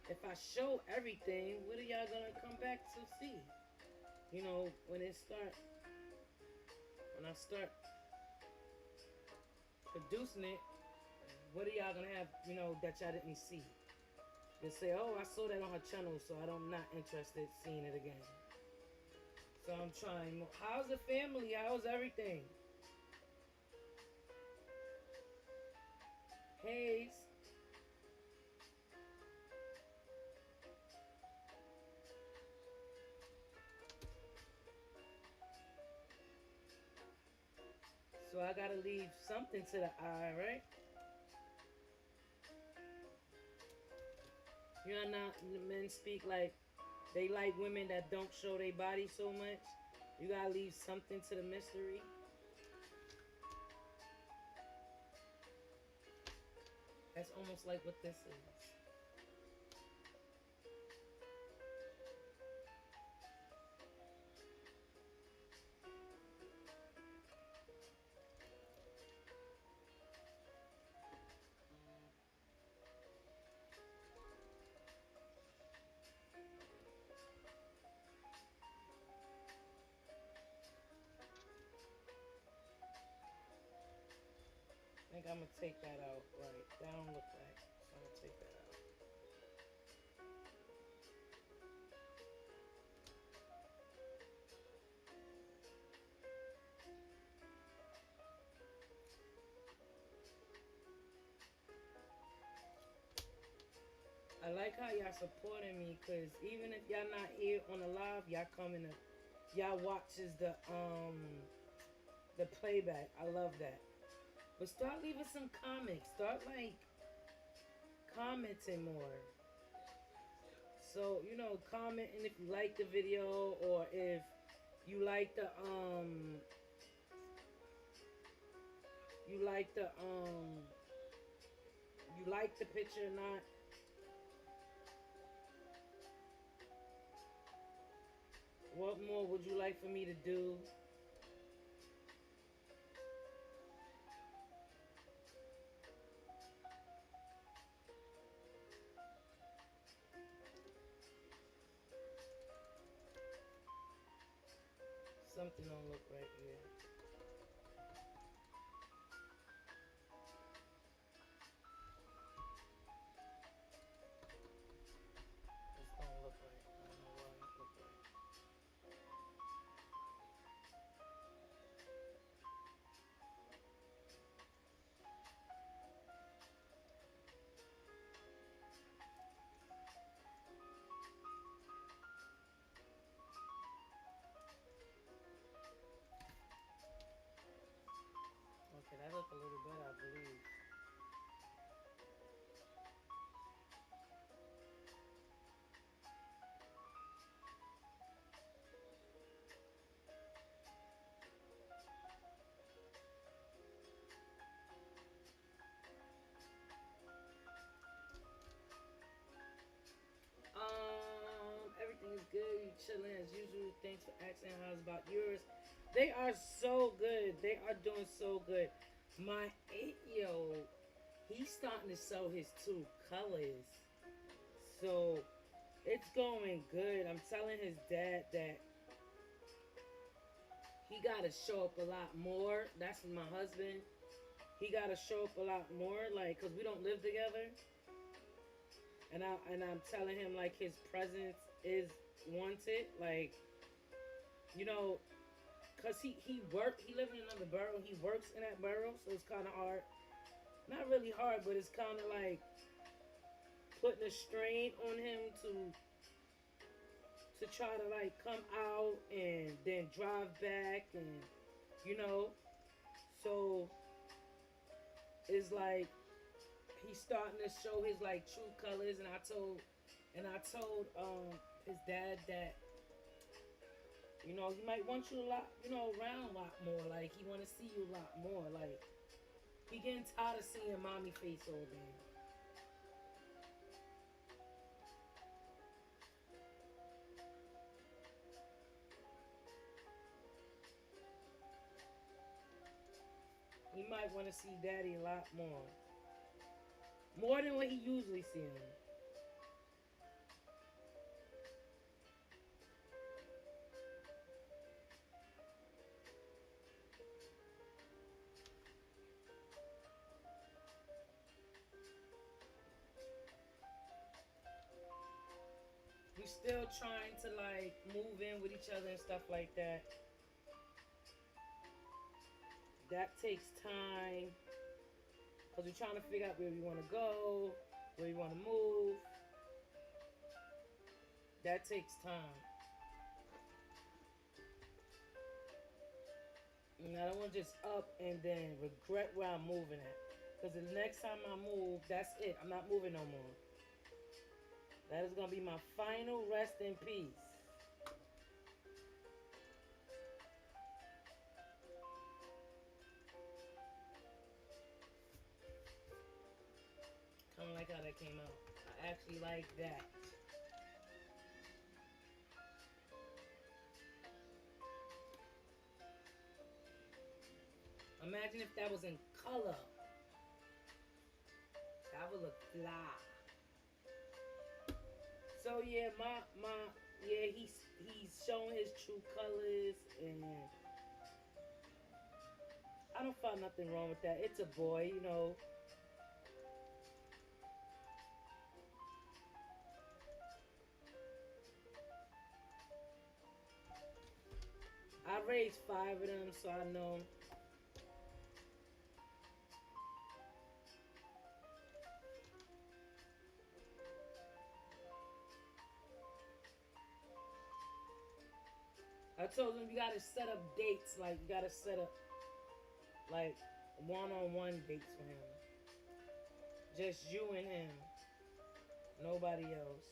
if I show everything, what are y'all gonna come back to see? You know, when I start producing it, what are y'all gonna have, you know, that y'all didn't see? They say, oh, I saw that on her channel, so I'm not interested in seeing it again. So I'm trying. How's the family? How's everything? Hayes. So I gotta leave something to the eye, right? You know, not men speak like they like women that don't show their body so much. You gotta leave something to the mystery. That's almost like what this is. think I'm gonna take that out. Right, that don't look right. So I'm gonna take that out. I like how y'all supporting me, cause even if y'all not here on the live, y'all coming to, y'all watches the playback. I love that. But start leaving some comments. Start like commenting more. So, you know, commenting if you like the video or if you like the you like the picture or not. What more would you like for me to do? Something don't look right here. This don't look right. I don't know why it don't look right. Okay, that look a little better, I believe. Everything is good. You chilling as usual. Thanks for asking how's about yours. They are so good. They are doing so good. My 8-year-old, he's starting to show his two colors. So it's going good. I'm telling his dad that he gotta show up a lot more. That's my husband. He gotta show up a lot more, like, cause we don't live together. And I'm telling him like his presence is wanted, like, you know, cause he lives in another borough. He works in that borough, so it's kind of hard. Not really hard, but it's kind of like putting a strain on him to try to like come out and then drive back, and you know, so it's like he's starting to show his like true colors. And I told his dad that, you know, he might want you a lot, you know, around a lot more. Like he want to see you a lot more. Like he getting tired of seeing mommy face all day. He might want to see daddy a lot more. More than what he usually see him. We still trying to like move in with each other and stuff like that. That takes time. Because we're trying to figure out where we want to go, where we want to move. That takes time. And I don't want to just up and then regret where I'm moving at. Because the next time I move, that's it. I'm not moving no more. That is going to be my final rest in peace. Kind of like how that came out. I actually like that. Imagine if that was in color. That would look fly. So yeah, he's showing his true colors, and I don't find nothing wrong with that. It's a boy, you know. I raised 5 of them, so I know. I told him you gotta set up dates, like you gotta set up like one-on-one dates for him. Just you and him. Nobody else.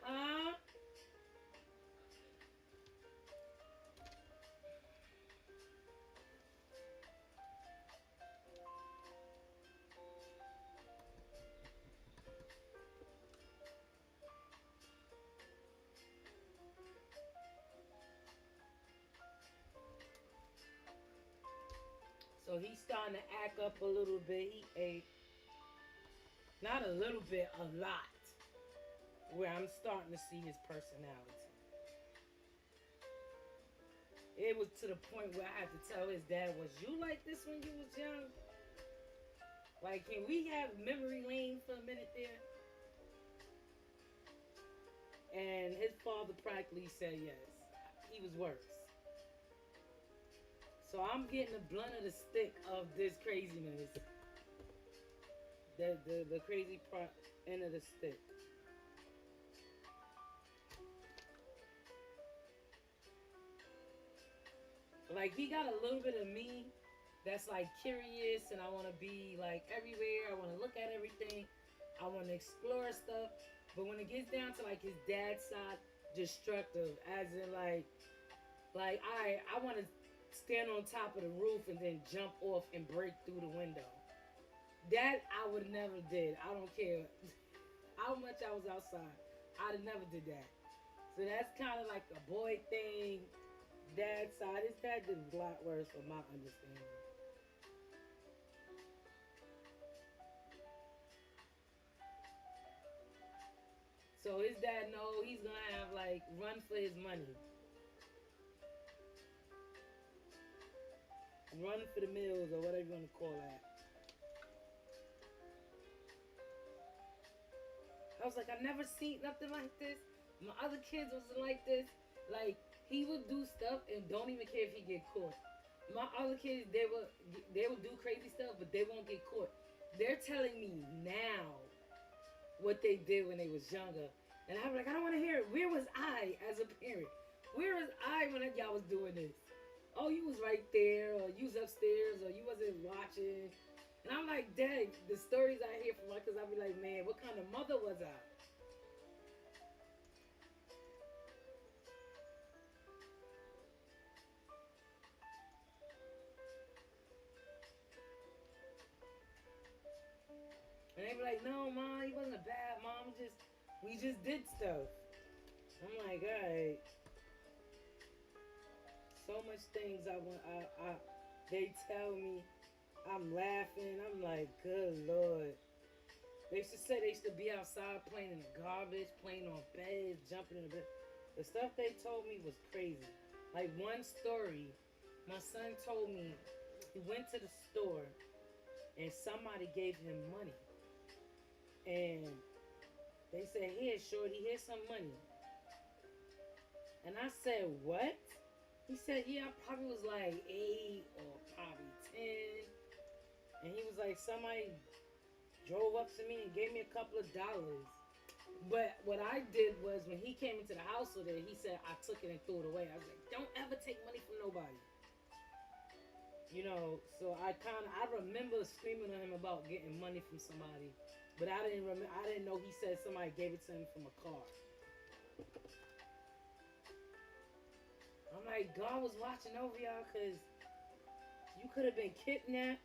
Huh? So he's starting to act up a little bit. He ate, not a little bit, a lot. Where I'm starting to see his personality. It was to the point where I had to tell his dad, was you like this when you was young? Like, can we have memory lane for a minute there? And his father practically said yes. He was worse. So I'm getting the blunt of the stick of this craziness. The crazy part end of the stick. Like, he got a little bit of me that's like curious, and I want to be like everywhere. I want to look at everything. I want to explore stuff. But when it gets down to like his dad's side, destructive, as in like I want to stand on top of the roof and then jump off and break through the window. That I would never did. I don't care how much I was outside. I'd have never did that. So that's kind of like a boy thing. Dad's side. His dad did a lot worse from my understanding. So his dad know he's gonna have like run for his money. Run for the mills or whatever you want to call that. I was like, I never seen nothing like this. My other kids wasn't like this. Like, he would do stuff and don't even care if he get caught. My other kids, they would do crazy stuff, but they won't get caught. They're telling me now what they did when they was younger. And I'm like, I don't want to hear it. Where was I as a parent? Where was I when y'all was doing this? Oh, you was right there, or you was upstairs, or you wasn't watching. And I'm like, dang, the stories I hear from my kids, I'll be like, man, what kind of mother was I? And they be like, no, Mom, he wasn't bad, Mom. We just did stuff. I'm like, all right. So much things they tell me. I'm laughing. I'm like, good Lord. They used to say they used to be outside playing in the garbage, playing on beds, jumping in the bed. The stuff they told me was crazy. Like one story, my son told me he went to the store and somebody gave him money. And they said, "Here, shorty, here's some money." And I said, "What?" He said, "Yeah, I probably was like 8 or probably 10." And he was like, "Somebody drove up to me and gave me a couple of dollars." But what I did was, when he came into the house with it, he said I took it and threw it away. I was like, "Don't ever take money from nobody." You know, so I remember screaming at him about getting money from somebody, but I didn't know he said somebody gave it to him from a car. I'm like, God was watching over y'all, because you could have been kidnapped.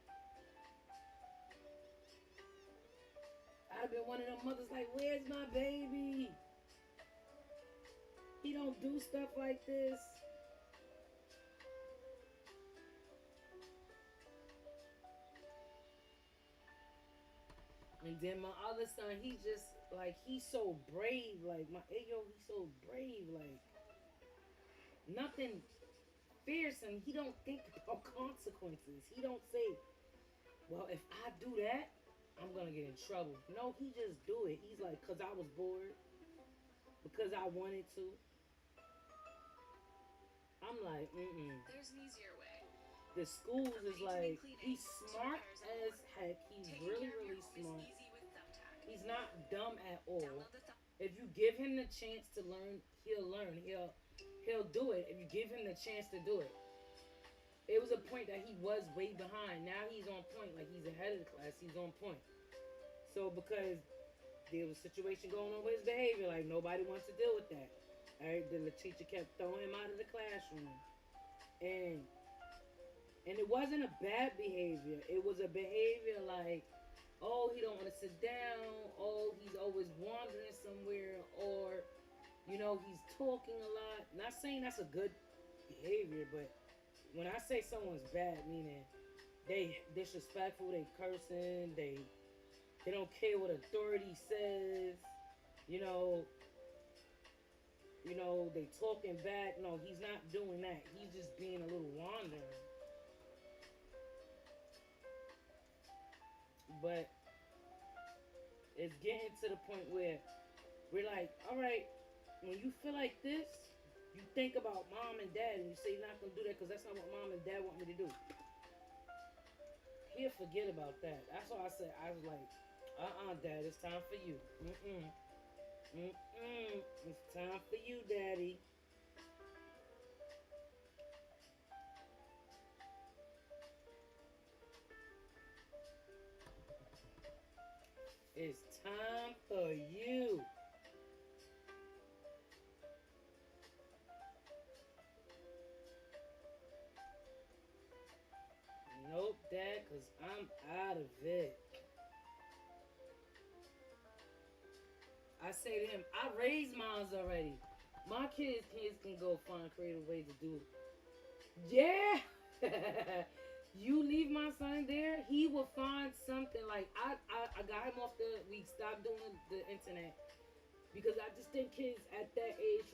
I'd have been one of them mothers like, "Where's my baby? He don't do stuff like this." And then my other son, he just, like, he's so brave. Like, my Ayo, he's so brave. Like, nothing fears him. He don't think about consequences. He don't say, "Well, if I do that, I'm going to get in trouble." No, he just do it. He's like, "Because I was bored. Because I wanted to." I'm like, There's an easier way. The schools is like, he's smart as heck. He's Taking really, care of your really home smart. is easy with Thumbtack. He's not dumb at all. Download the If you give him the chance to learn, he'll learn. He'll do it if you give him the chance to do it. It was a point that he was way behind. Now he's on point. Like, he's ahead of the class. He's on point. So because there was a situation going on with his behavior, like, nobody wants to deal with that. All right, the teacher kept throwing him out of the classroom. And it wasn't a bad behavior. It was a behavior like, oh, he don't want to sit down. Oh, he's always wandering somewhere. Or, you know, he's talking a lot. Not saying that's a good behavior, but when I say someone's bad, meaning they disrespectful, they cursing, they don't care what authority says, you know, they talking back. No, he's not doing that. He's just being a little wandering. But it's getting to the point where we're like, all right, when you feel like this, you think about mom and dad, and you say you're not going to do that because that's not what mom and dad want me to do. He'll forget about that. That's why I said, I was like, Dad, it's time for you. It's time for you, Daddy. It's time for you. Nope, Dad, because I'm out of it. I say to him, I raised mine already. My kids can go find creative ways to do it. Yeah. You leave my son there, he will find something. Like, I got him off we stopped doing the internet because I just think kids at that age,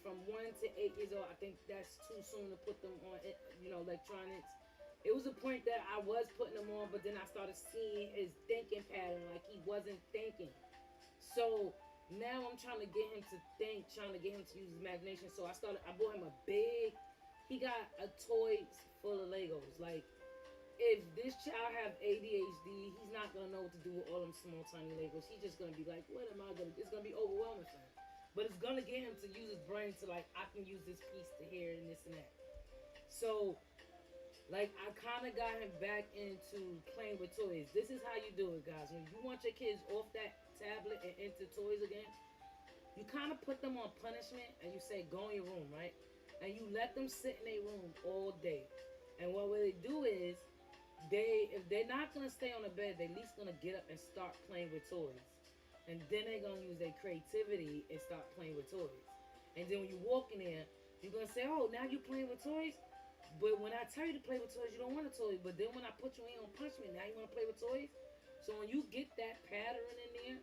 from 1 to 8 years old, I think that's too soon to put them on, electronics. It was a point that I was putting him on, but then I started seeing his thinking pattern, like he wasn't thinking. So now I'm trying to get him to think, trying to get him to use his imagination. So I bought him he got a toy full of Legos. Like, if this child have ADHD, he's not going to know what to do with all them small, tiny Legos. He's just going to be like, what am I going to do? It's going to be overwhelming for him. But it's going to get him to use his brain to, like, I can use this piece to here and this and that. So, like, I kind of got him back into playing with toys. This is how you do it, guys. When you want your kids off that tablet and into toys again, you kind of put them on punishment and you say, go in your room, right? And you let them sit in their room all day. And what they do is, if they're not going to stay on the bed, they're at least going to get up and start playing with toys. And then they're going to use their creativity and start playing with toys. And then when you walk in there, you're going to say, oh, now you're playing with toys? But when I tell you to play with toys, you don't want a toy. But then when I put you in on punishment, now you want to play with toys? So when you get that pattern in there,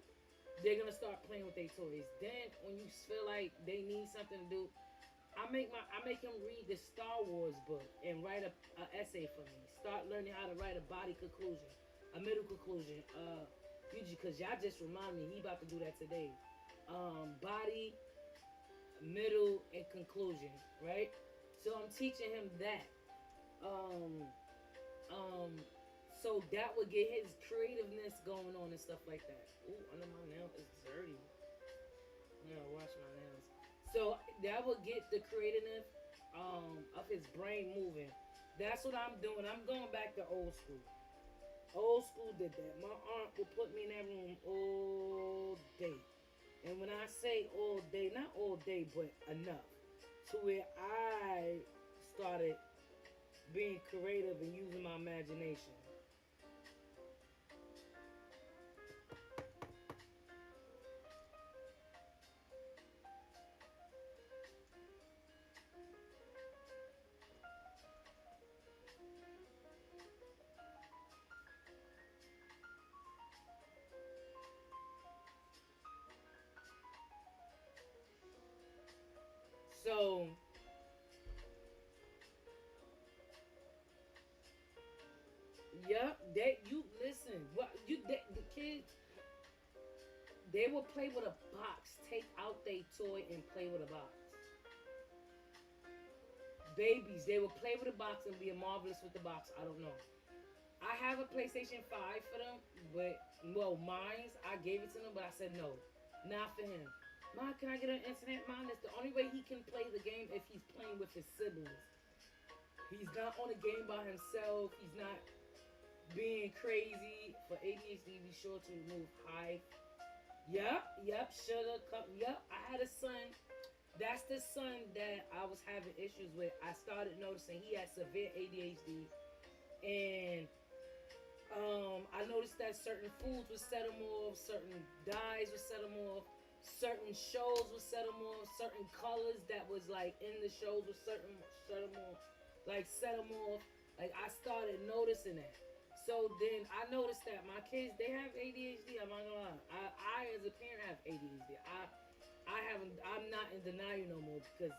they're going to start playing with their toys. Then when you feel like they need something to do, I make him read the Star Wars book and write a essay for me. Start learning how to write a body conclusion, a middle conclusion, because y'all just remind me he about to do that today. Body, middle, and conclusion, right? So I'm teaching him that. So that would get his creativeness going on and stuff like that. Ooh, under my nail is dirty. I'm gonna wash my nails. So that would get the creativeness of his brain moving. That's what I'm doing. I'm going back to old school. Old school did that. My aunt would put me in that room all day. And when I say all day, not all day, but enough to where I started being creative and using my imagination. So, yep, you listen. What the kids, they will play with a box, take out their toy and play with a box. Babies, they will play with a box and be marvelous with the box. I don't know. I have a PlayStation 5 for them, but mine's I gave it to them, but I said no, not for him. Mom, can I get an internet? Mom, that's the only way he can play the game if he's playing with his siblings. He's not on a game by himself. He's not being crazy. For ADHD, be sure to remove high. Yep, shoulda, yep. I had a son. That's the son that I was having issues with. I started noticing he had severe ADHD. And I noticed that certain foods would set him off, certain dyes would set him off, certain shows would set him off, certain colors that was like in the shows would set him off. Like set him off. Like I started noticing that. So then I noticed that my kids, they have ADHD. I'm not gonna lie. I as a parent have ADHD. I'm not in denial no more because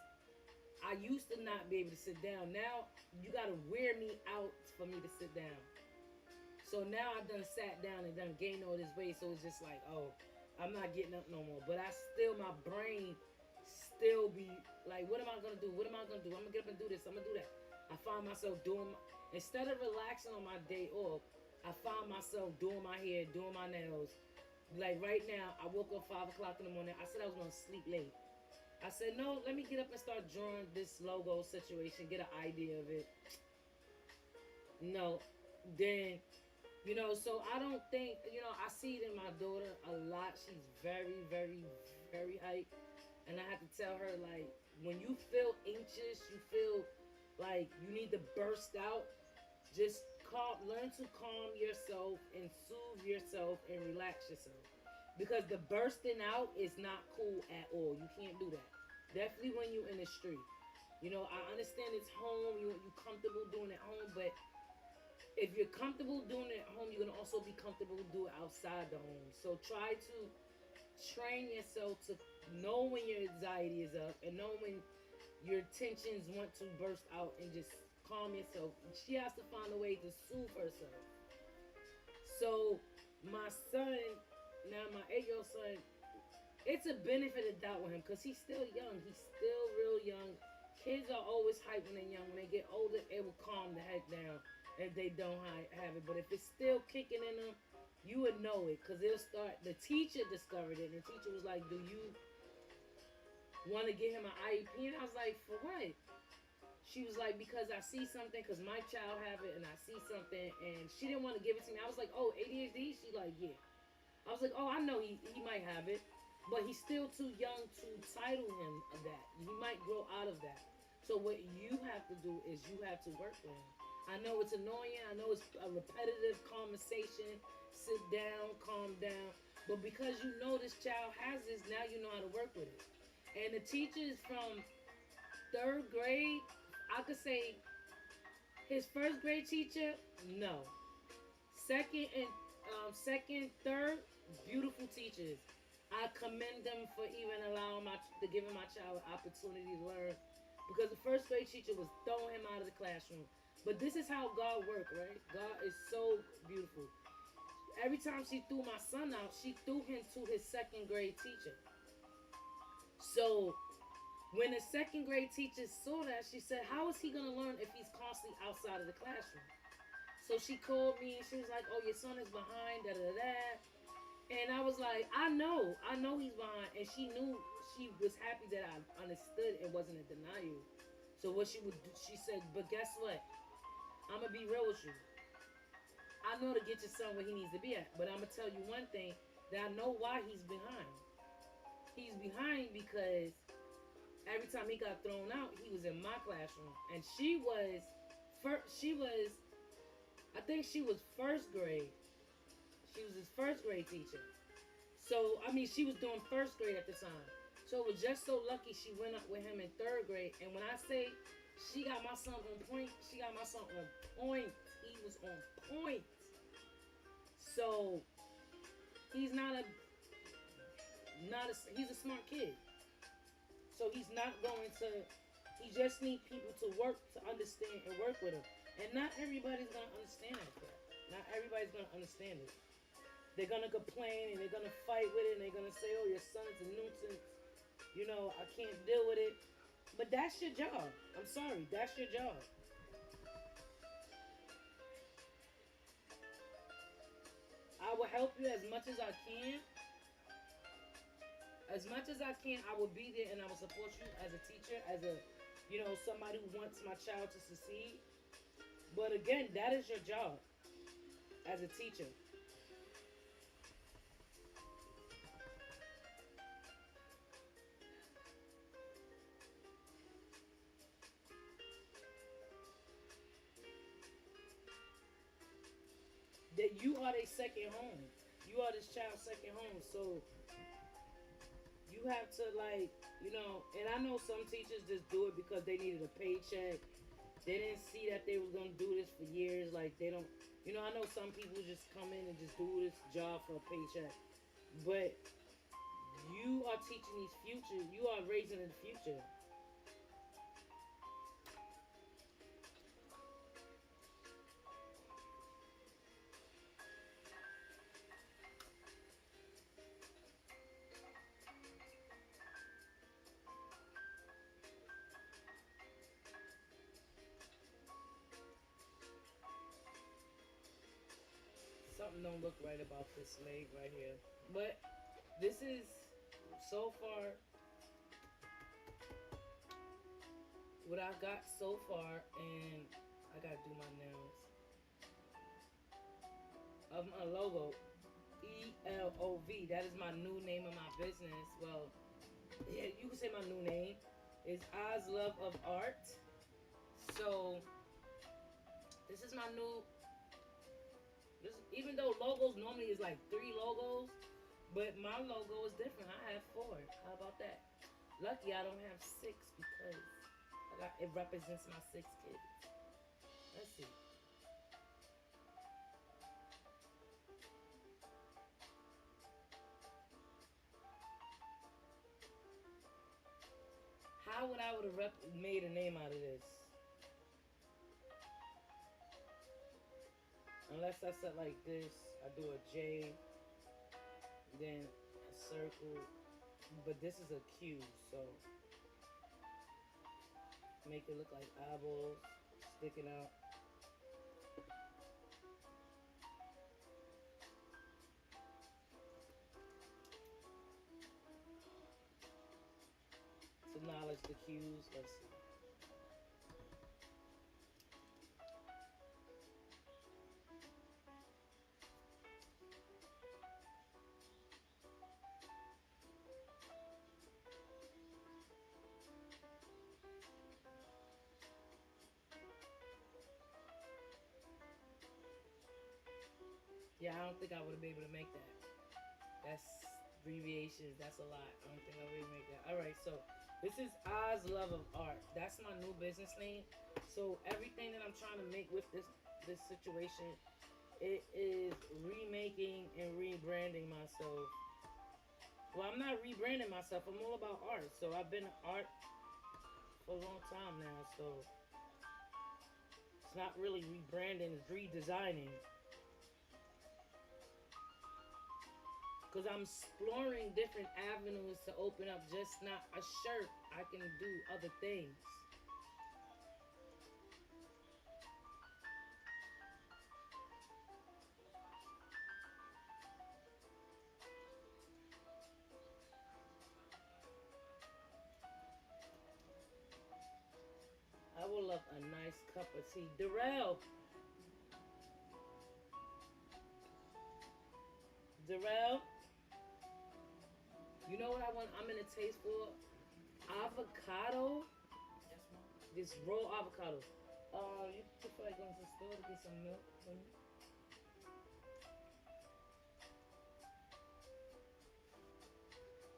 I used to not be able to sit down. Now you gotta wear me out for me to sit down. So now I done sat down and done gained all this weight. So it's just like, oh, I'm not getting up no more. But my brain still be like, what am I gonna do? What am I gonna do? I'm gonna get up and do this. I'm gonna do that. I find myself instead of relaxing on my day off, I find myself doing my hair, doing my nails. Like right now, I woke up 5 o'clock in the morning. I said I was gonna sleep late. I said, no, let me get up and start drawing this logo situation, get an idea of it. No, then, so I don't think, I see it in my daughter a lot. She's very, very, very hype. And I have to tell her, like, when you feel anxious, you feel like you need to burst out, just learn to calm yourself and soothe yourself and relax yourself. Because the bursting out is not cool at all. You can't do that. Definitely when you're in the street. I understand it's home. You're comfortable doing it at home. But if you're comfortable doing it at home, you're going to also be comfortable doing it outside the home. So try to train yourself to know when your anxiety is up and know when your tensions want to burst out and just calm yourself. She has to find a way to soothe herself. So my son, now my 8-year-old son, it's a benefit of doubt with him because he's still young. He's still real young. Kids are always hyped when they're young. When they get older, it will calm the heck down if they don't have it. But if it's still kicking in them, you would know it because they'll start. The teacher discovered it. And the teacher was like, do you want to get him an IEP? And I was like, for what? She was like, because I see something, because my child have it, and I see something, and she didn't want to give it to me. I was like, oh, ADHD? She like, yeah. I was like, oh, I know he might have it, but he's still too young to title him of that. He might grow out of that. So what you have to do is you have to work with him. I know it's annoying. I know it's a repetitive conversation. Sit down, calm down. But because you know this child has this, now you know how to work with it. And the teachers from 3rd grade, I could say his 1st grade teacher, no. Second, 3rd, beautiful teachers. I commend them for even giving my child an opportunity to learn. Because the 1st grade teacher was throwing him out of the classroom. But this is how God works, right? God is so beautiful. every time she threw my son out, she threw him to his second grade teacher. So when the second grade teacher saw that, she said, how is he going to learn if he's constantly outside of the classroom? So she called me and she was like, oh, your son is behind, da da da. And I was like, I know he's behind. And she knew, she was happy that I understood and wasn't in denial. So what she would do, she said, but guess what? I'm going to be real with you. I know to get your son where he needs to be at. But I'm going to tell you one thing, that I know why he's behind. He's behind because every time he got thrown out, he was in my classroom. And I think she was first grade. She was his first grade teacher. So, I mean, she was doing first grade at the time. So it was just so lucky she went up with him in third grade. And when I say she got my son on point, she got my son on point. He was on point. So he's he's a smart kid. So he's not going to, he just needs people to work, to understand and work with him. And not everybody's going to understand that crap. Not everybody's going to understand it. They're going to complain and they're going to fight with it and they're going to say, oh, your son is a nuisance. You know, I can't deal with it. But that's your job. I'm sorry. That's your job. I will help you as much as I can. As much as I can, I will be there and I will support you as a teacher, as a, you know, somebody who wants my child to succeed. But again, that is your job as a teacher. That you are their second home. You are this child's second home. So you have to, like, you know, and I know some teachers just do it because they needed a paycheck. They didn't see that they was going to do this for years. Like, they don't, you know, I know some people just come in and just do this job for a paycheck. But you are teaching these future, you are raising the future. Something don't look right about this leg right here. But this is so far what I got so far, and I gotta do my nails. Of my logo, ELOV. That is my new name of my business. Well, yeah, you can say my new name is Oz Love of Art. So this is my new. Even though logos normally is like 3 logos, but my logo is different. I have 4. How about that? Lucky I don't have 6 because it represents my 6 kids. Let's see. How would I have made a name out of this? Unless I set like this, I do a J, then a circle, but this is a Q, so make it look like eyeballs sticking out. To acknowledge the Q's, let's see. Yeah, I don't think I would have been able to make that. That's abbreviations. That's a lot. I don't think I would be able to make that. Alright, so this is Oz Love of Art. That's my new business name. So everything that I'm trying to make with this situation, it is remaking and rebranding myself. Well, I'm not rebranding myself. I'm all about art. So I've been in art for a long time now. So it's not really rebranding. It's redesigning. Cause I'm exploring different avenues to open up, just not a shirt. I can do other things. I would love a nice cup of tea. Darrell. Darrell. You know what I'm in a taste for? Avocado. This raw avocado. You could feel like going to the store to get some milk for me.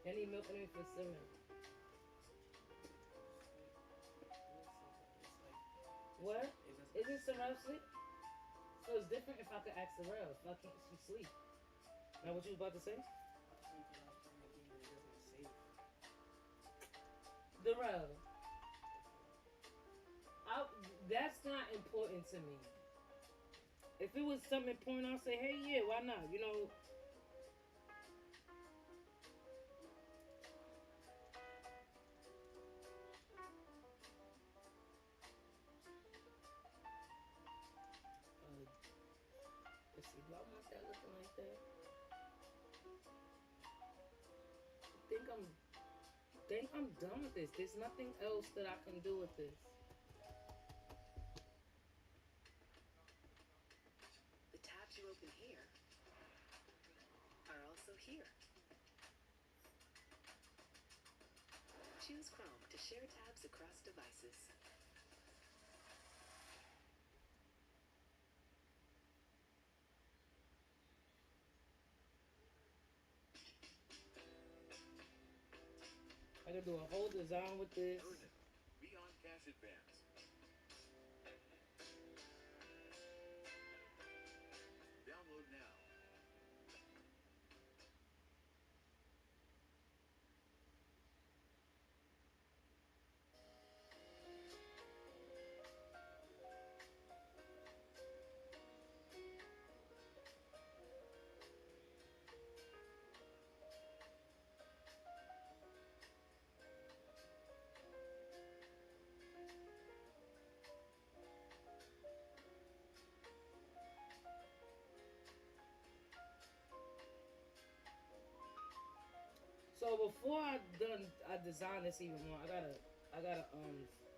I need milk for me for cinnamon. What? Isn't Sorrel sleep? So it's different if I could ask Sorrel. If I can't, she sleep. Now what you was about to say? Darrell. That's not important to me. If it was something important, I'll say, hey, yeah, why not? You know. Let's see, do I want that looking like that? Think I'm done with this. There's nothing else that I can do with this. The tabs you open here are also here. Choose Chrome to share tabs across devices. I can do a whole design with this. Beyond Cash Advance. Download now. So before I design this even more, I gotta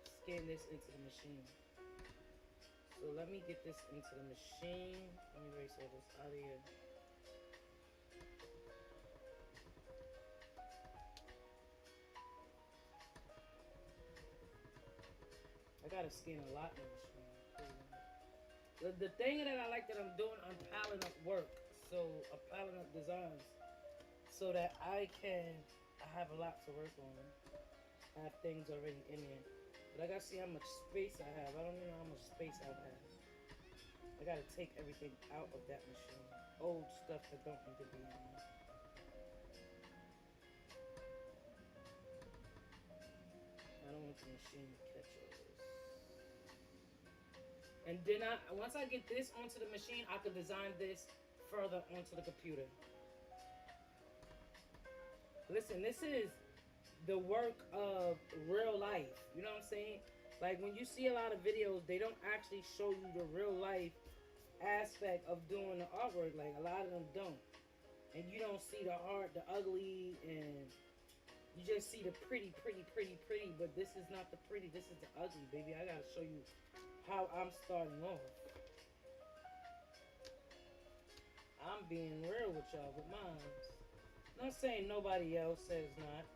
scan this into the machine. So let me get this into the machine. Let me erase all this out of here. I gotta scan a lot in the machine. The thing that I like that I'm doing, I'm piling up work. So I'm piling up designs. So that I have a lot to work on. I have things already in there. But I gotta see how much space I have. I don't even know how much space I have. I gotta take everything out of that machine. Old stuff that don't need to be in there. I don't want the machine to catch all this. And then once I get this onto the machine, I can design this further onto the computer. Listen, this is the work of real life. You know what I'm saying? Like when you see a lot of videos, they don't actually show you the real life aspect of doing the artwork. Like a lot of them don't. And you don't see the art, the ugly, and you just see the pretty. But this is not the pretty. This is the ugly, baby. I gotta show you how I'm starting off. I'm being real with y'all with mine. Not saying nobody else says not.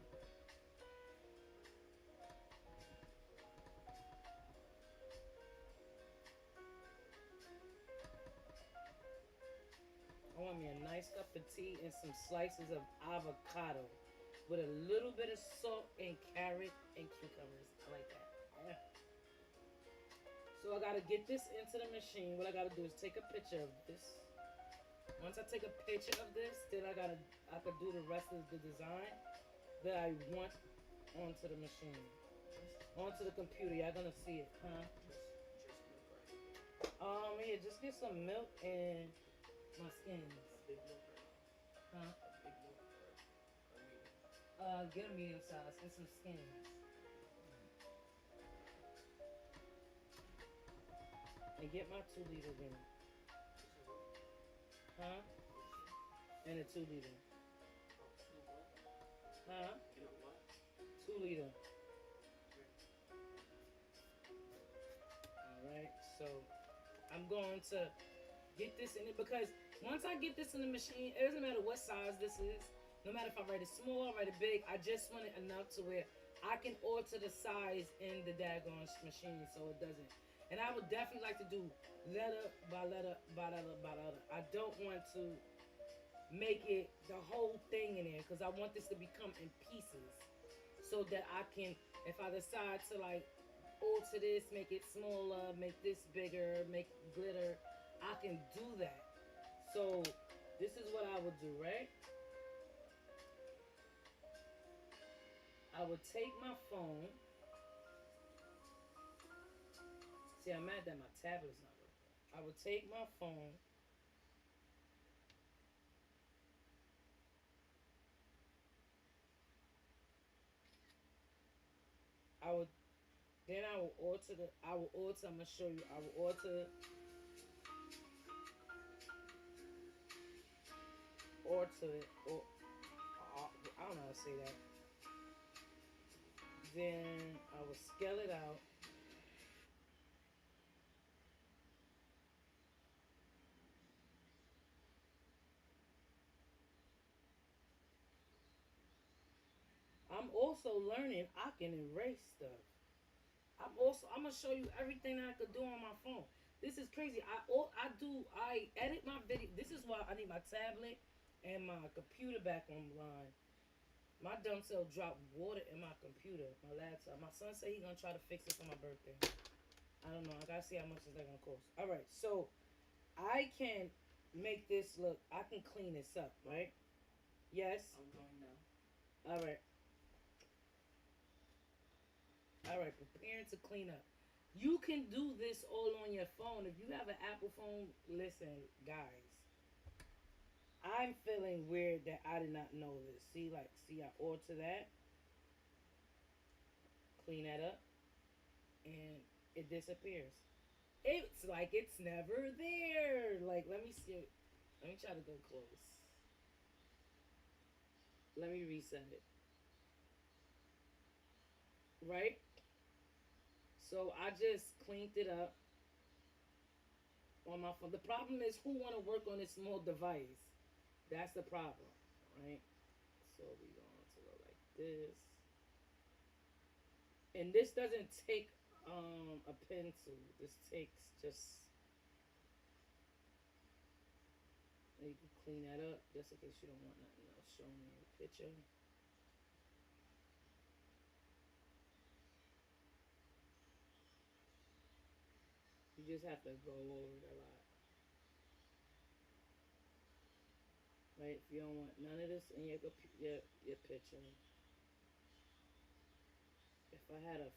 I want me a nice cup of tea and some slices of avocado with a little bit of salt and carrot and cucumbers. I like that. Yeah. So I gotta get this into the machine. What I gotta do is take a picture of this. Once I take a picture of this, then I could do the rest of the design that I want onto the machine. Onto the computer. Y'all gonna see it, huh? Yeah, just get some milk and my skins. Huh? Get a medium size and some skins. And get my 2 liter then. Huh? And a 2 liter. Huh? 2 liter. Alright, so I'm going to get this in it because once I get this in the machine, it doesn't matter what size this is. No matter if I write it small, write it big, I just want it enough to where I can alter the size in the daggone machine so it doesn't. And I would definitely like to do letter by letter by letter by letter. I don't want to make it the whole thing in there because I want this to become in pieces so that I can, if I decide to like alter this, make it smaller, make this bigger, make glitter, I can do that. So this is what I would do, right? I would take my phone. See, I'm mad that my tablet's not working. I would take my phone. I will alter, I'm gonna show you, I will alter it, or, I don't know how to say that. Then I will scale it out. I'm also learning I can erase stuff. I'm gonna show you everything that I could do on my phone. This is crazy. I edit my video. This is why I need my tablet and my computer back online. My dumb self dropped water in my computer, my laptop. My son said he gonna try to fix it for my birthday. I don't know. I gotta see how much is that gonna cost. All right, so I can make this look. I can clean this up, right? Yes. I'm going now. All right. All right, preparing to clean up. You can do this all on your phone. If you have an Apple phone, listen, guys. I'm feeling weird that I did not know this. See, I alter that. Clean that up. And it disappears. It's like it's never there. Like, let me see. Let me try to go close. Let me reset it. Right? So I just cleaned it up on my phone. The problem is who want to work on this small device? That's the problem, right? So we're going to go like this. And this doesn't take a pencil. This takes just, you can clean that up just in case you don't want nothing else showing in the picture. You just have to go over it a lot. Right? If you don't want none of this in your picture. If I had a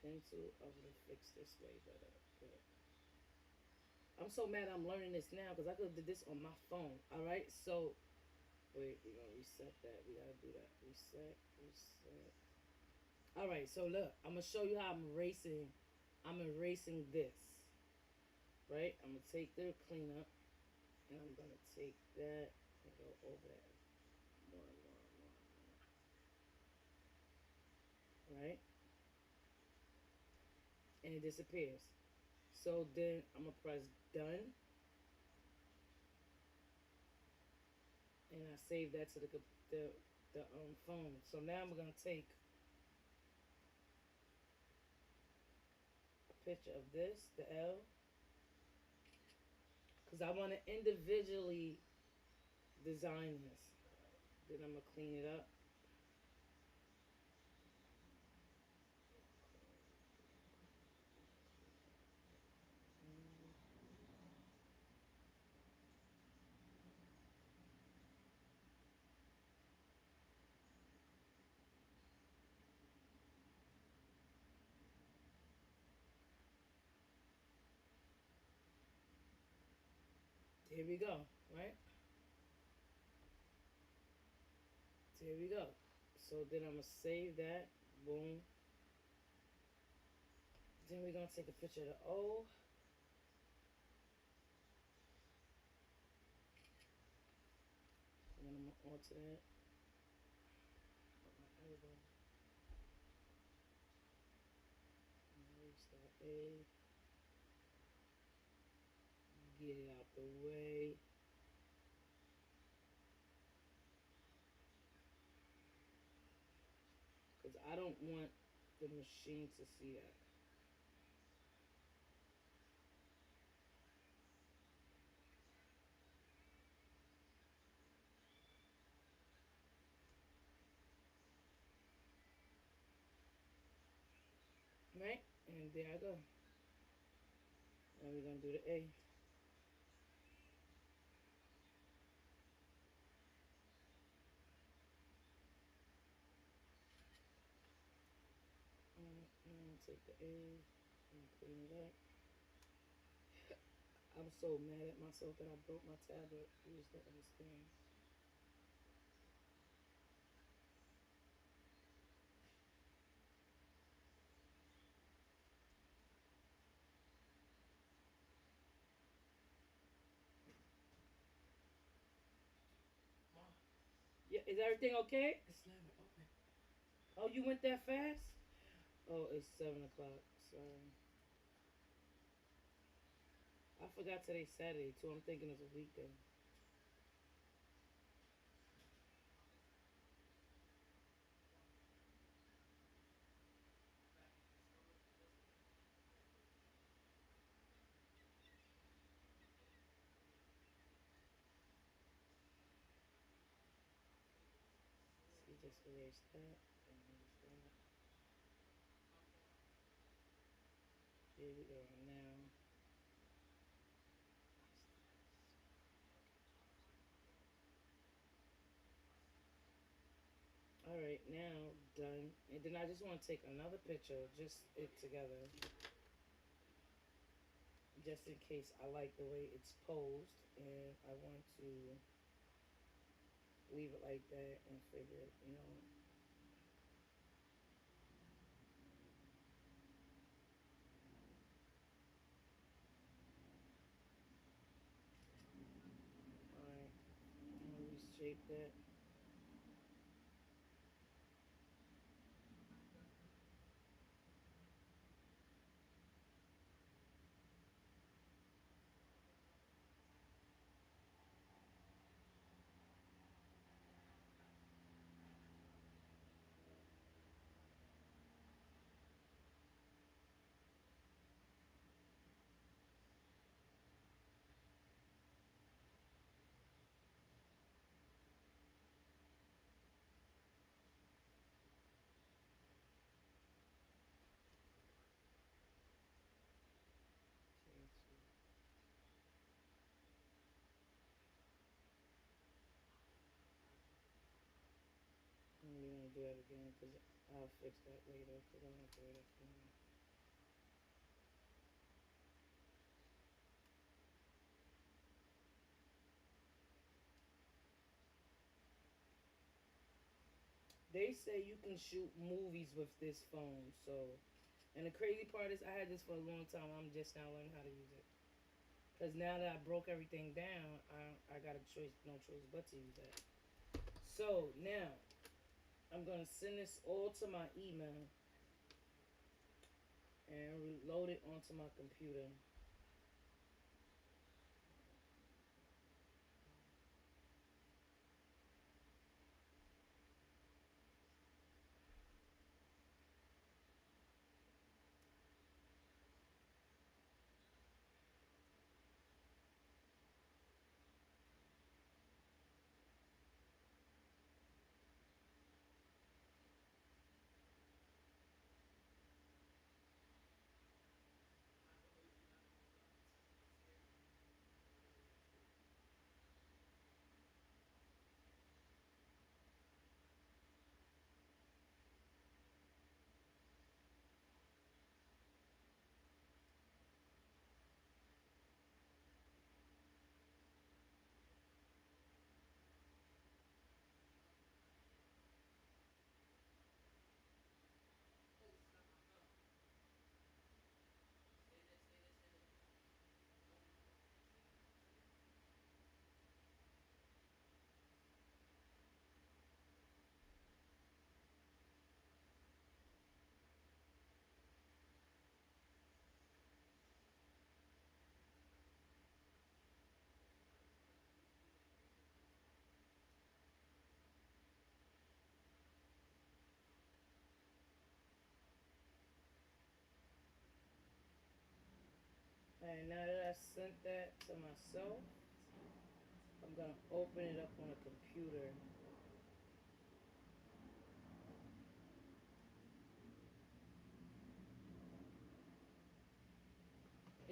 pencil, I would have fixed this way better. But I'm so mad I'm learning this now because I could have did this on my phone. All right, so wait, we're gonna reset that. We gotta do that. Reset. All right, so look, I'm gonna show you how I'm erasing. I'm erasing this. Right? I'm gonna take the cleanup and I'm gonna take that and go over that. More. Right? And it disappears. So then I'm gonna press done, and I save that to the phone. So now I'm gonna take a picture of this, the L, because I want to individually design this. Then I'm gonna clean it up. Here we go, right? There we go. So then I'm gonna save that. Boom. Then we're gonna take a picture of the O. And then I'm gonna alter that. Put my elbow. Erase that A. Get it out the way. Because I don't want the machine to see that. Right? And there I go. Now we're going to do the A. Take the A and clean it up. I'm so mad at myself that I broke my tablet. You just don't understand. Yeah, is everything okay? It's never open. Oh, you went that fast? Oh, it's 7 o'clock. Sorry. I forgot today's Saturday too. I'm thinking it's a weekday. So you just erase that. Erase that. Here we go. Now. Alright, now done. And then I just want to take another picture, just it together. Just in case I like the way it's posed and I want to leave it like that and figure, you know. Alright, I'm gonna reshape that. And we're gonna do that again because I'll fix that later because I want to do that for now. They say you can shoot movies with this phone, so. And the crazy part is, I had this for a long time. I'm just now learning how to use it. Cause now that I broke everything down, I got a choice, no choice but to use that. So now, I'm gonna send this all to my email and reload it onto my computer. Alright, now that I sent that to myself, I'm gonna open it up on a computer.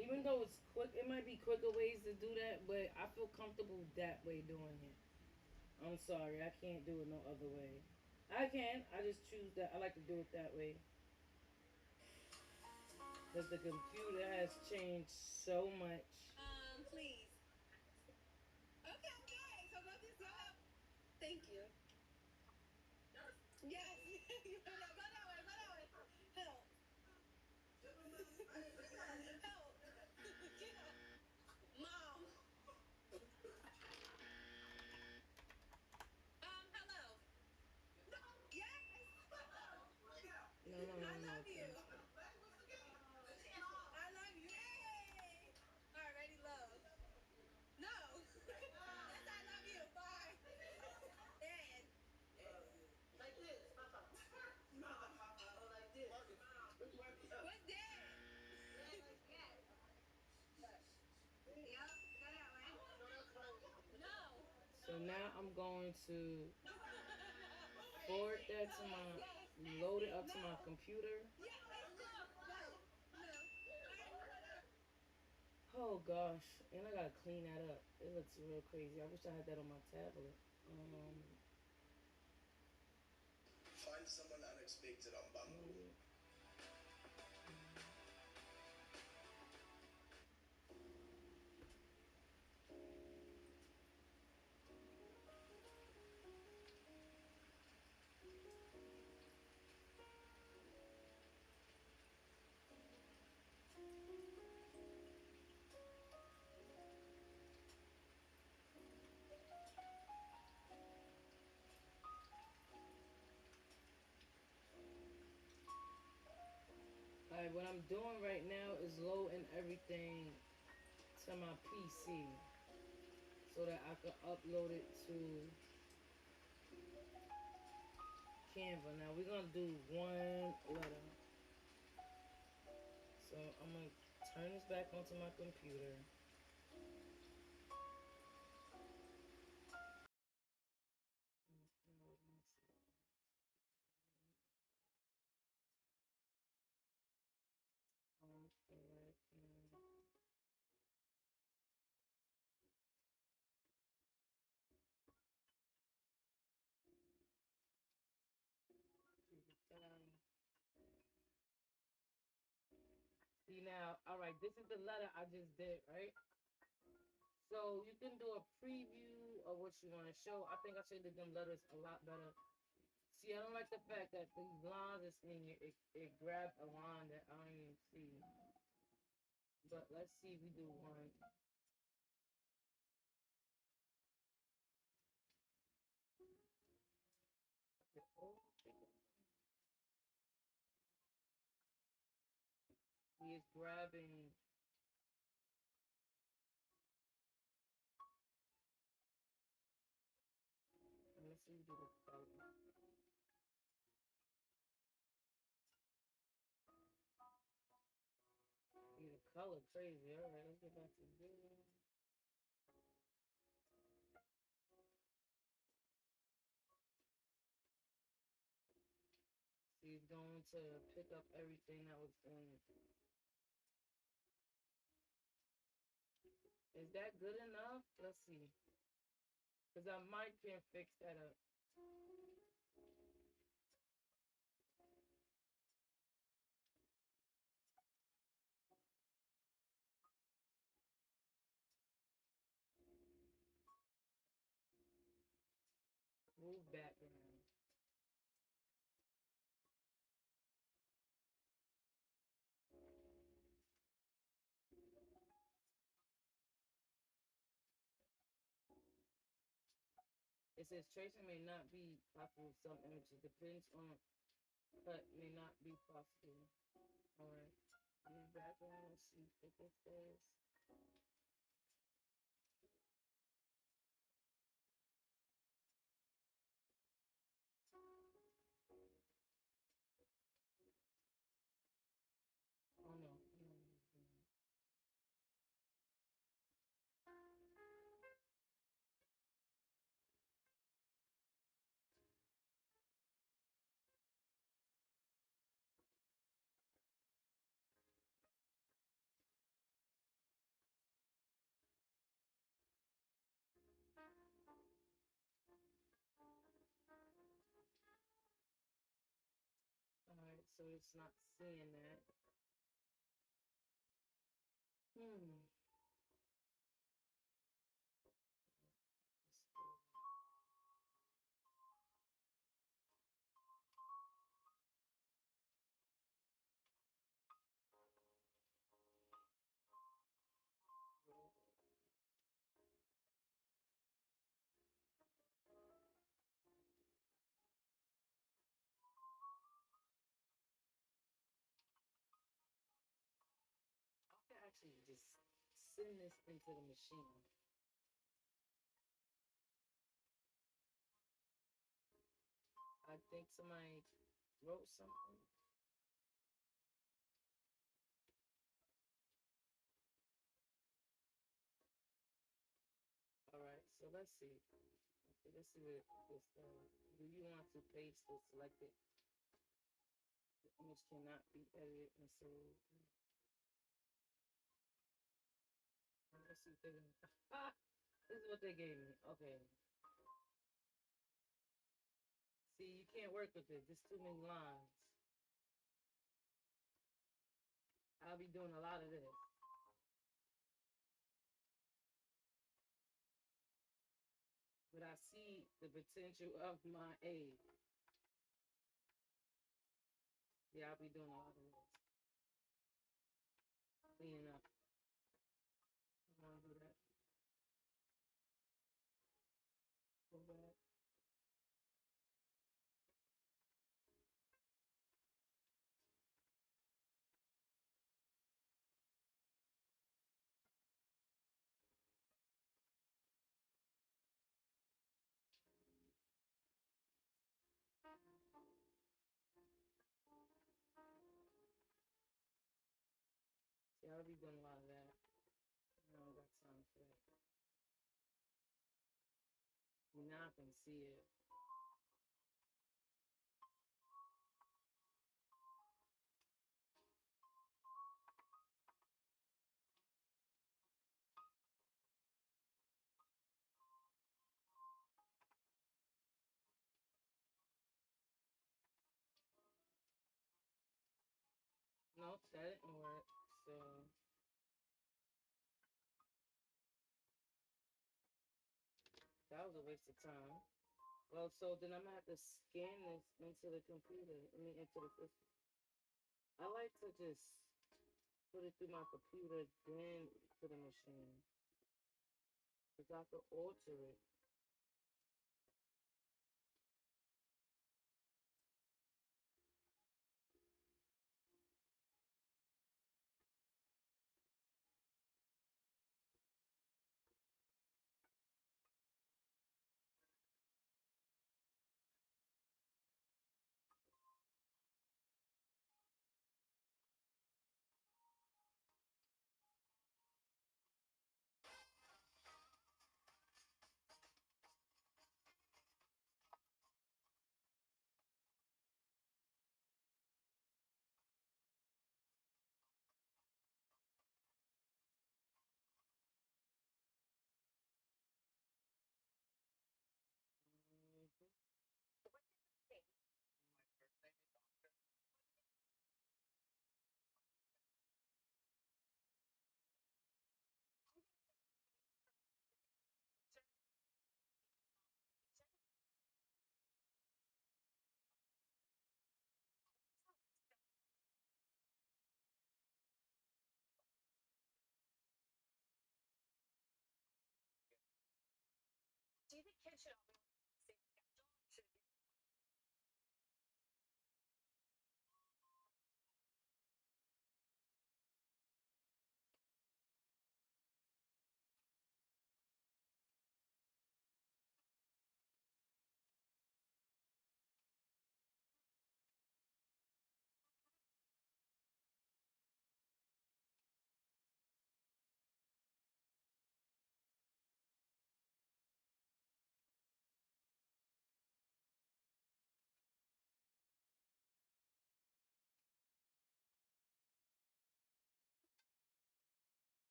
Even though it's quick, it might be quicker ways to do that, but I feel comfortable that way doing it. I'm sorry, I can't do it no other way. I can, I just choose that. I like to do it that way. Because the computer has changed so much. Please. Okay, okay. So go this go help. Thank you. Yes. You go that way. Go that way. Help. Help. Mom. Hello. Yes. No, no, no, I no. love you. I love you. Yay. Already love. No. Yes, I love you. Bye. Dad. Like this, Papa. Mom. Oh, like this. Mom. What's Dad? Yep, go that way. No. So now I'm going to forward that to my, load it up to my computer. Oh gosh, and I gotta clean that up. It looks real crazy. I wish I had that on my tablet. Find someone unexpected on Bumble. Alright, what I'm doing right now is loading everything to my PC so that I can upload it to Canva. Now we're gonna do one letter. So I'm gonna turn this back onto my computer. See now, alright, this is the letter I just did, right? So you can do a preview of what you want to show. I think I should have done letters a lot better. See, I don't like the fact that these lines is in here. It grabbed a line that I don't even see. But let's see if we do one. He is grabbing. Let's see if we do the color. Yeah, the color crazy. All right, let's get back to this. See, he's going to pick up everything that was in it. Is that good enough? Let's see. Because I might can fix that up. Move background. It says tracing may not be possible with some images. Depends on cut may not be possible. Alright. Move background. Let's see what this says. Oh no. so it's not seeing that. I can actually just send this into the machine. I think somebody wrote something. All right, so let's see. Okay, let's see what this does. Do you want to paste the selected? The image cannot be edited and so. Let's see if they this is what they gave me. Okay. See, you can't work with it. There's too many lines. I'll be doing a lot of this. But I see the potential of my aid. Yeah, I'll be doing a lot of this. Cleaning up. I want to do that. Go back. See, I'll be doing a lot of that. I don't got time for that. Now I can see it. Nope, that didn't work. So that was a waste of time. Well, so then I'm gonna have to scan this into the computer. I mean, into the system. I like to just put it through my computer, then to the machine. Because I could alter it.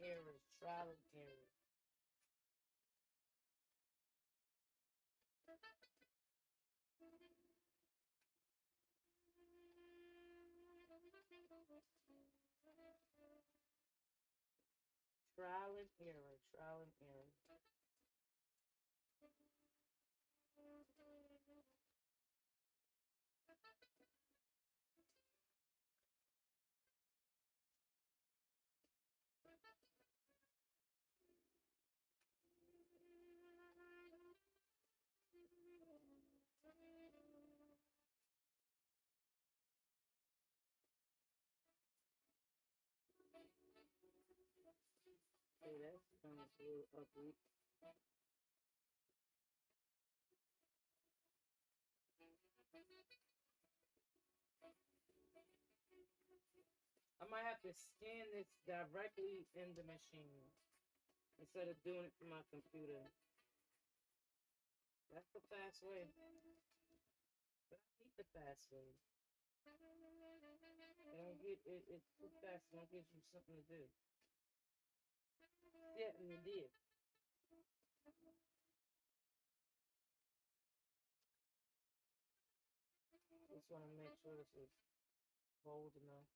errors. Trial and error. Trial and error. Trial and error. Okay, that sounds a little ugly. I might have to scan this directly in the machine instead of doing it from my computer. That's the fast way. But I need the fast way. It's too fast. It don't give you something to do. Yeah, and it did. Just want to make sure this is bold enough.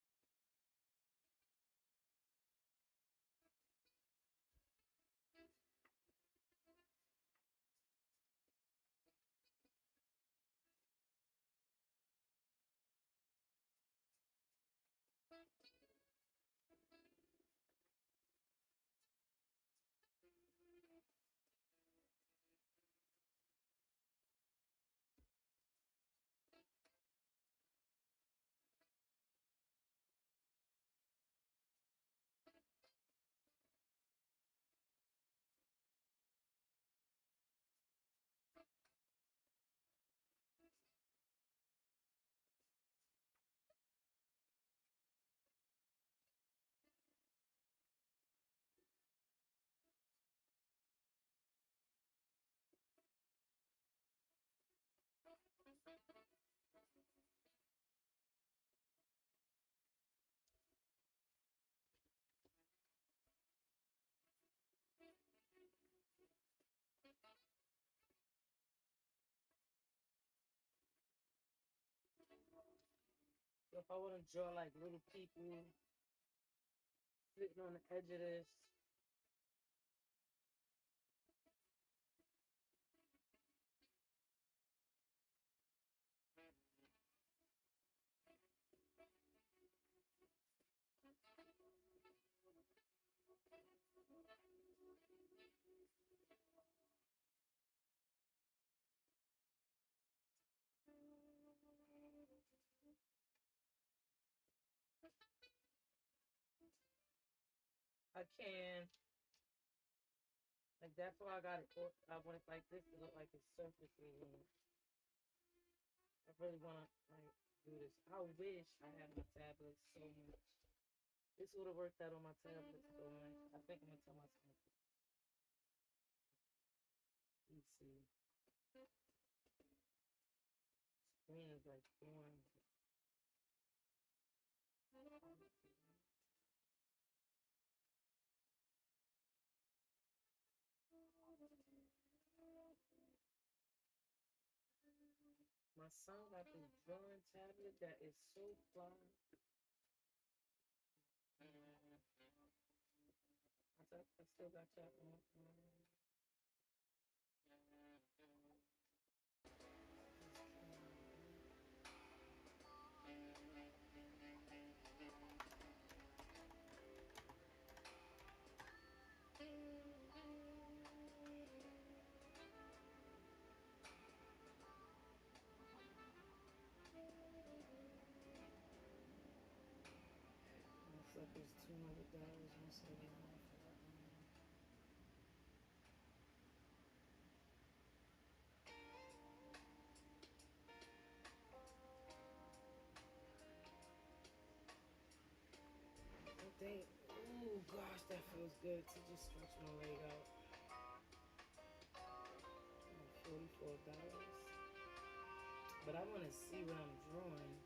So if I want to draw like little people sitting on the edge of this, I can. Like that's why I got it. I want it like this to look like it's surfaces. And I really want to like do this. I wish I had my tablet so much. This would have worked out on my tablet so much. I think I'm gonna tell myself. Let's see. Screen is like boring. My son got this drawing tablet that is so fly. I still got that on. Looks like it's $200 once I get off of that. I think, oh gosh, that feels good to just stretch my leg out. $44. But I want to see what I'm drawing.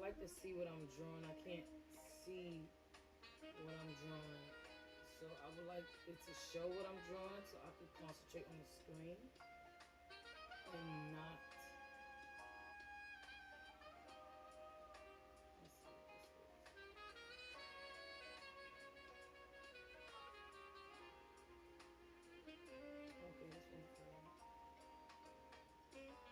like to see what I'm drawing. I can't see what I'm drawing. So I would like it to show what I'm drawing so I can concentrate on the screen and not. Let's see if this works. Okay, this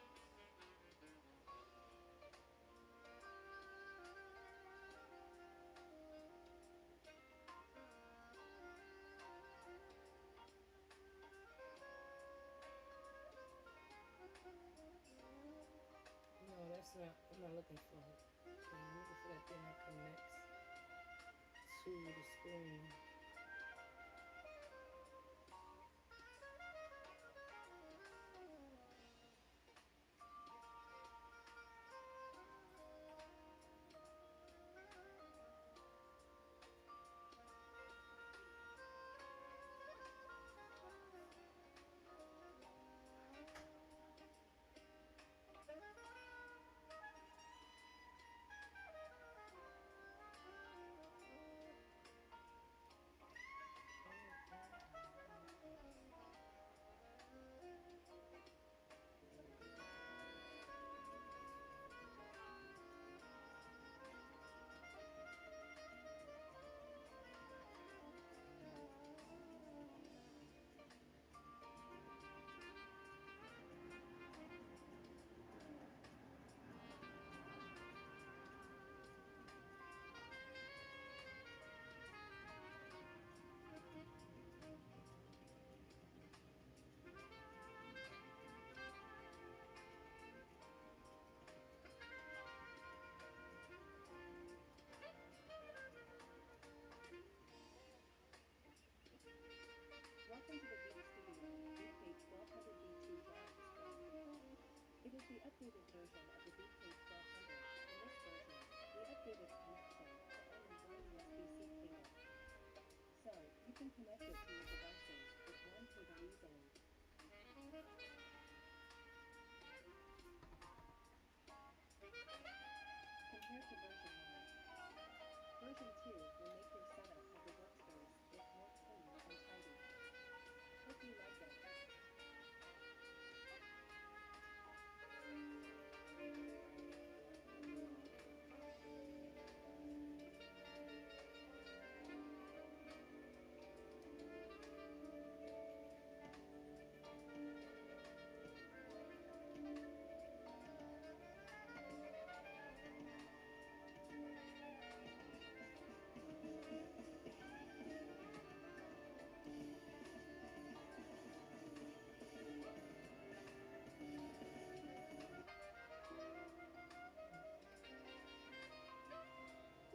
one's good. No, that's not. I'm not looking for it. I'm looking for that thing that connects to the screen. Welcome to the Beat Studio, BK1200D2 drawing display. It is the updated version of the BK1200. In this version, we updated the connection to only one USB-C cable. So, you can connect it to your devices with one cable easily. Compared to version 1, version 2 will make your setup of the workspace look more clean and tidy. Hope you like it.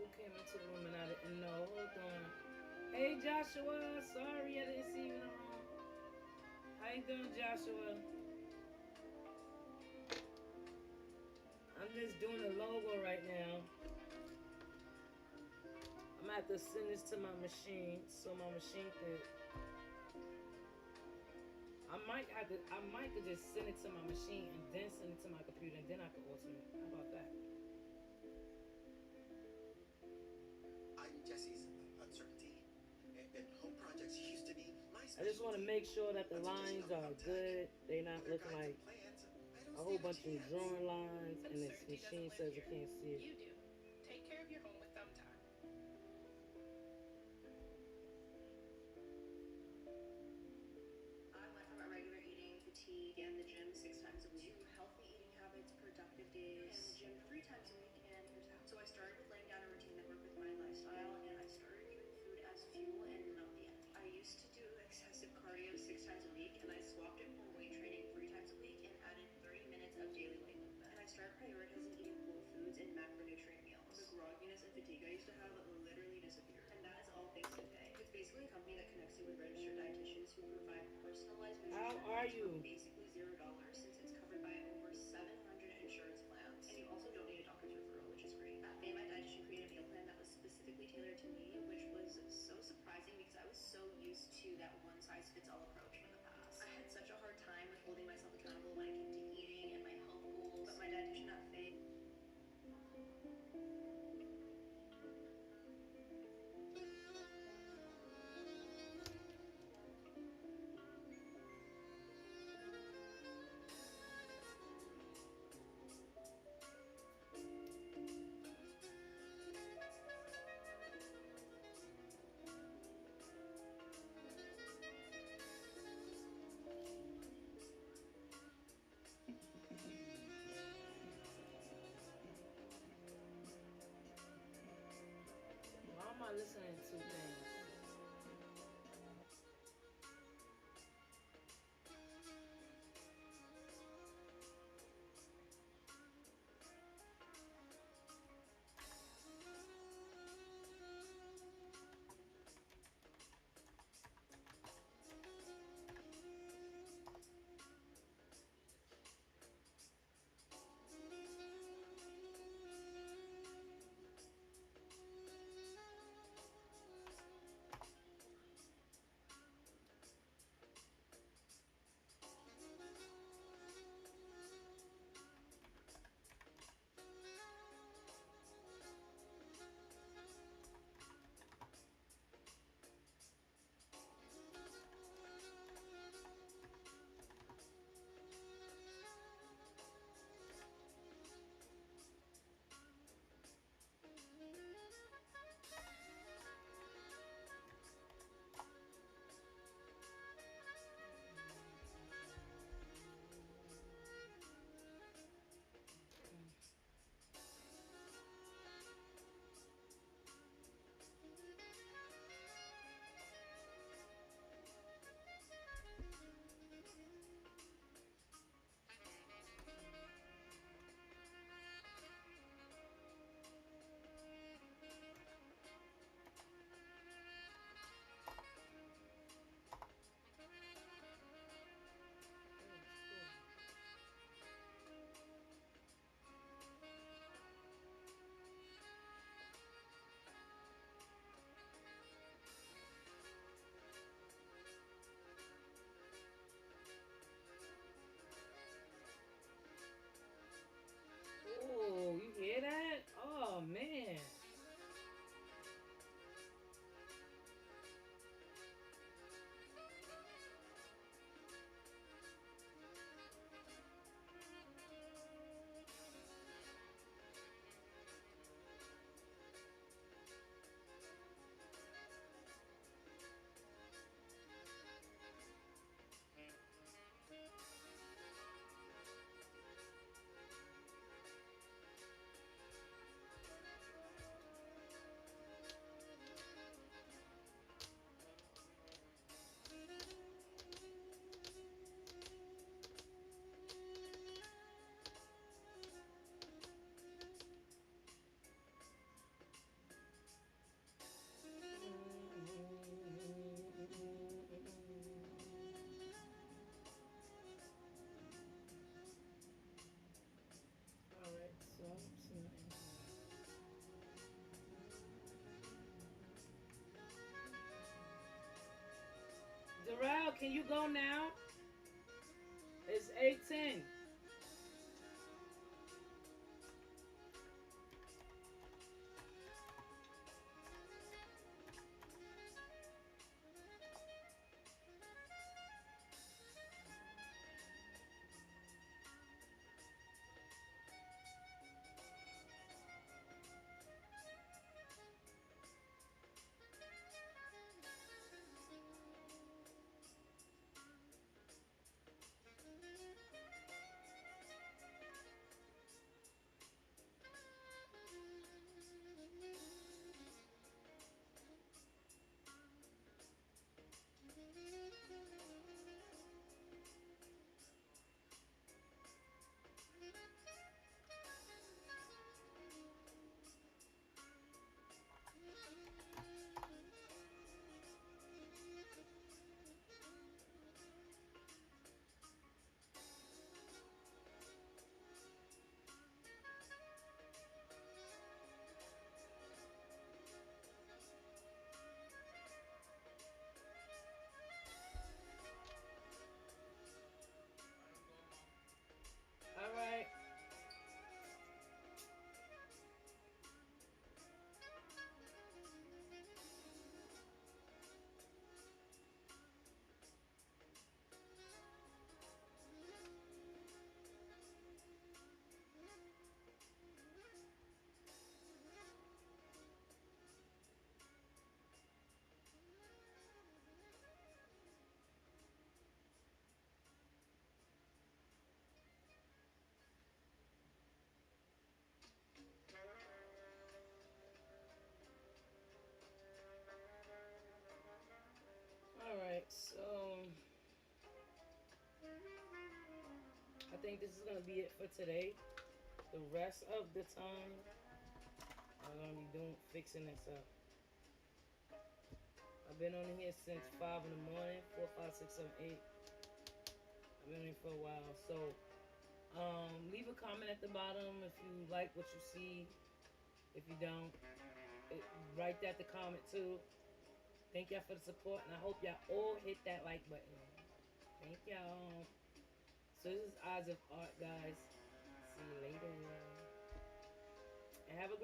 Who came into the room and I didn't know? Hold on. Hey Joshua, sorry I didn't see you in the room. How you doing, Joshua? I'm just doing a logo right now. I'm gonna have to send this to my machine so my machine could. I might could just send it to my machine and then send it to my computer and then I could alternate. How about that? I'm Jesse's uncertainty. And home projects used to be my I just want to make sure that the lines are good. They're not looking like a whole bunch of drawing lines and this machine says it can't see it. You do. Take care of your home with Thumbtack. I went from irregular eating, fatigue, and the gym 6 times a week to healthy eating habits, productive days, and the gym 3 times a week, and here's how. So I started with laying down a routine that worked with my lifestyle, and I started viewing food as fuel and not the end. I used to do excessive cardio 6 times a week, and I swapped it for weight training 3 times a week and added 30 minutes of daily weight movement. And I started prioritizing eating whole foods and macronutrient meals. The grogginess and fatigue I used to have literally disappeared. And that is all thanks to Pay. It's basically a company that connects you with registered dietitians who provide personalized nutrition. How are you? For basically $0 since it's covered by over 700 insurance plans. And you also don't need a doctor's referral, which is great. At Pay, my dietitian created a meal plan that was specifically tailored to me, which was so surprising because I was so used to that one-size-fits-all approach from the past. I had such a hard time with holding myself accountable when it came to eating and my health goals, but my dietitian at Faye two things. Oh, you hear that? Oh man. All right, so Darrell, can you go now? It's 8:10. think this is gonna be it for today. The rest of the time, I'm gonna be fixing this up. I've been on here since 5 in the morning, 4, 5, 6, 7, 8. I've been on here for a while. So, leave a comment at the bottom if you like what you see. If you don't, write that to comment too. Thank y'all for the support, and I hope y'all all hit that like button. Thank y'all. So this is Eyes of Art, guys. See you later. And have a great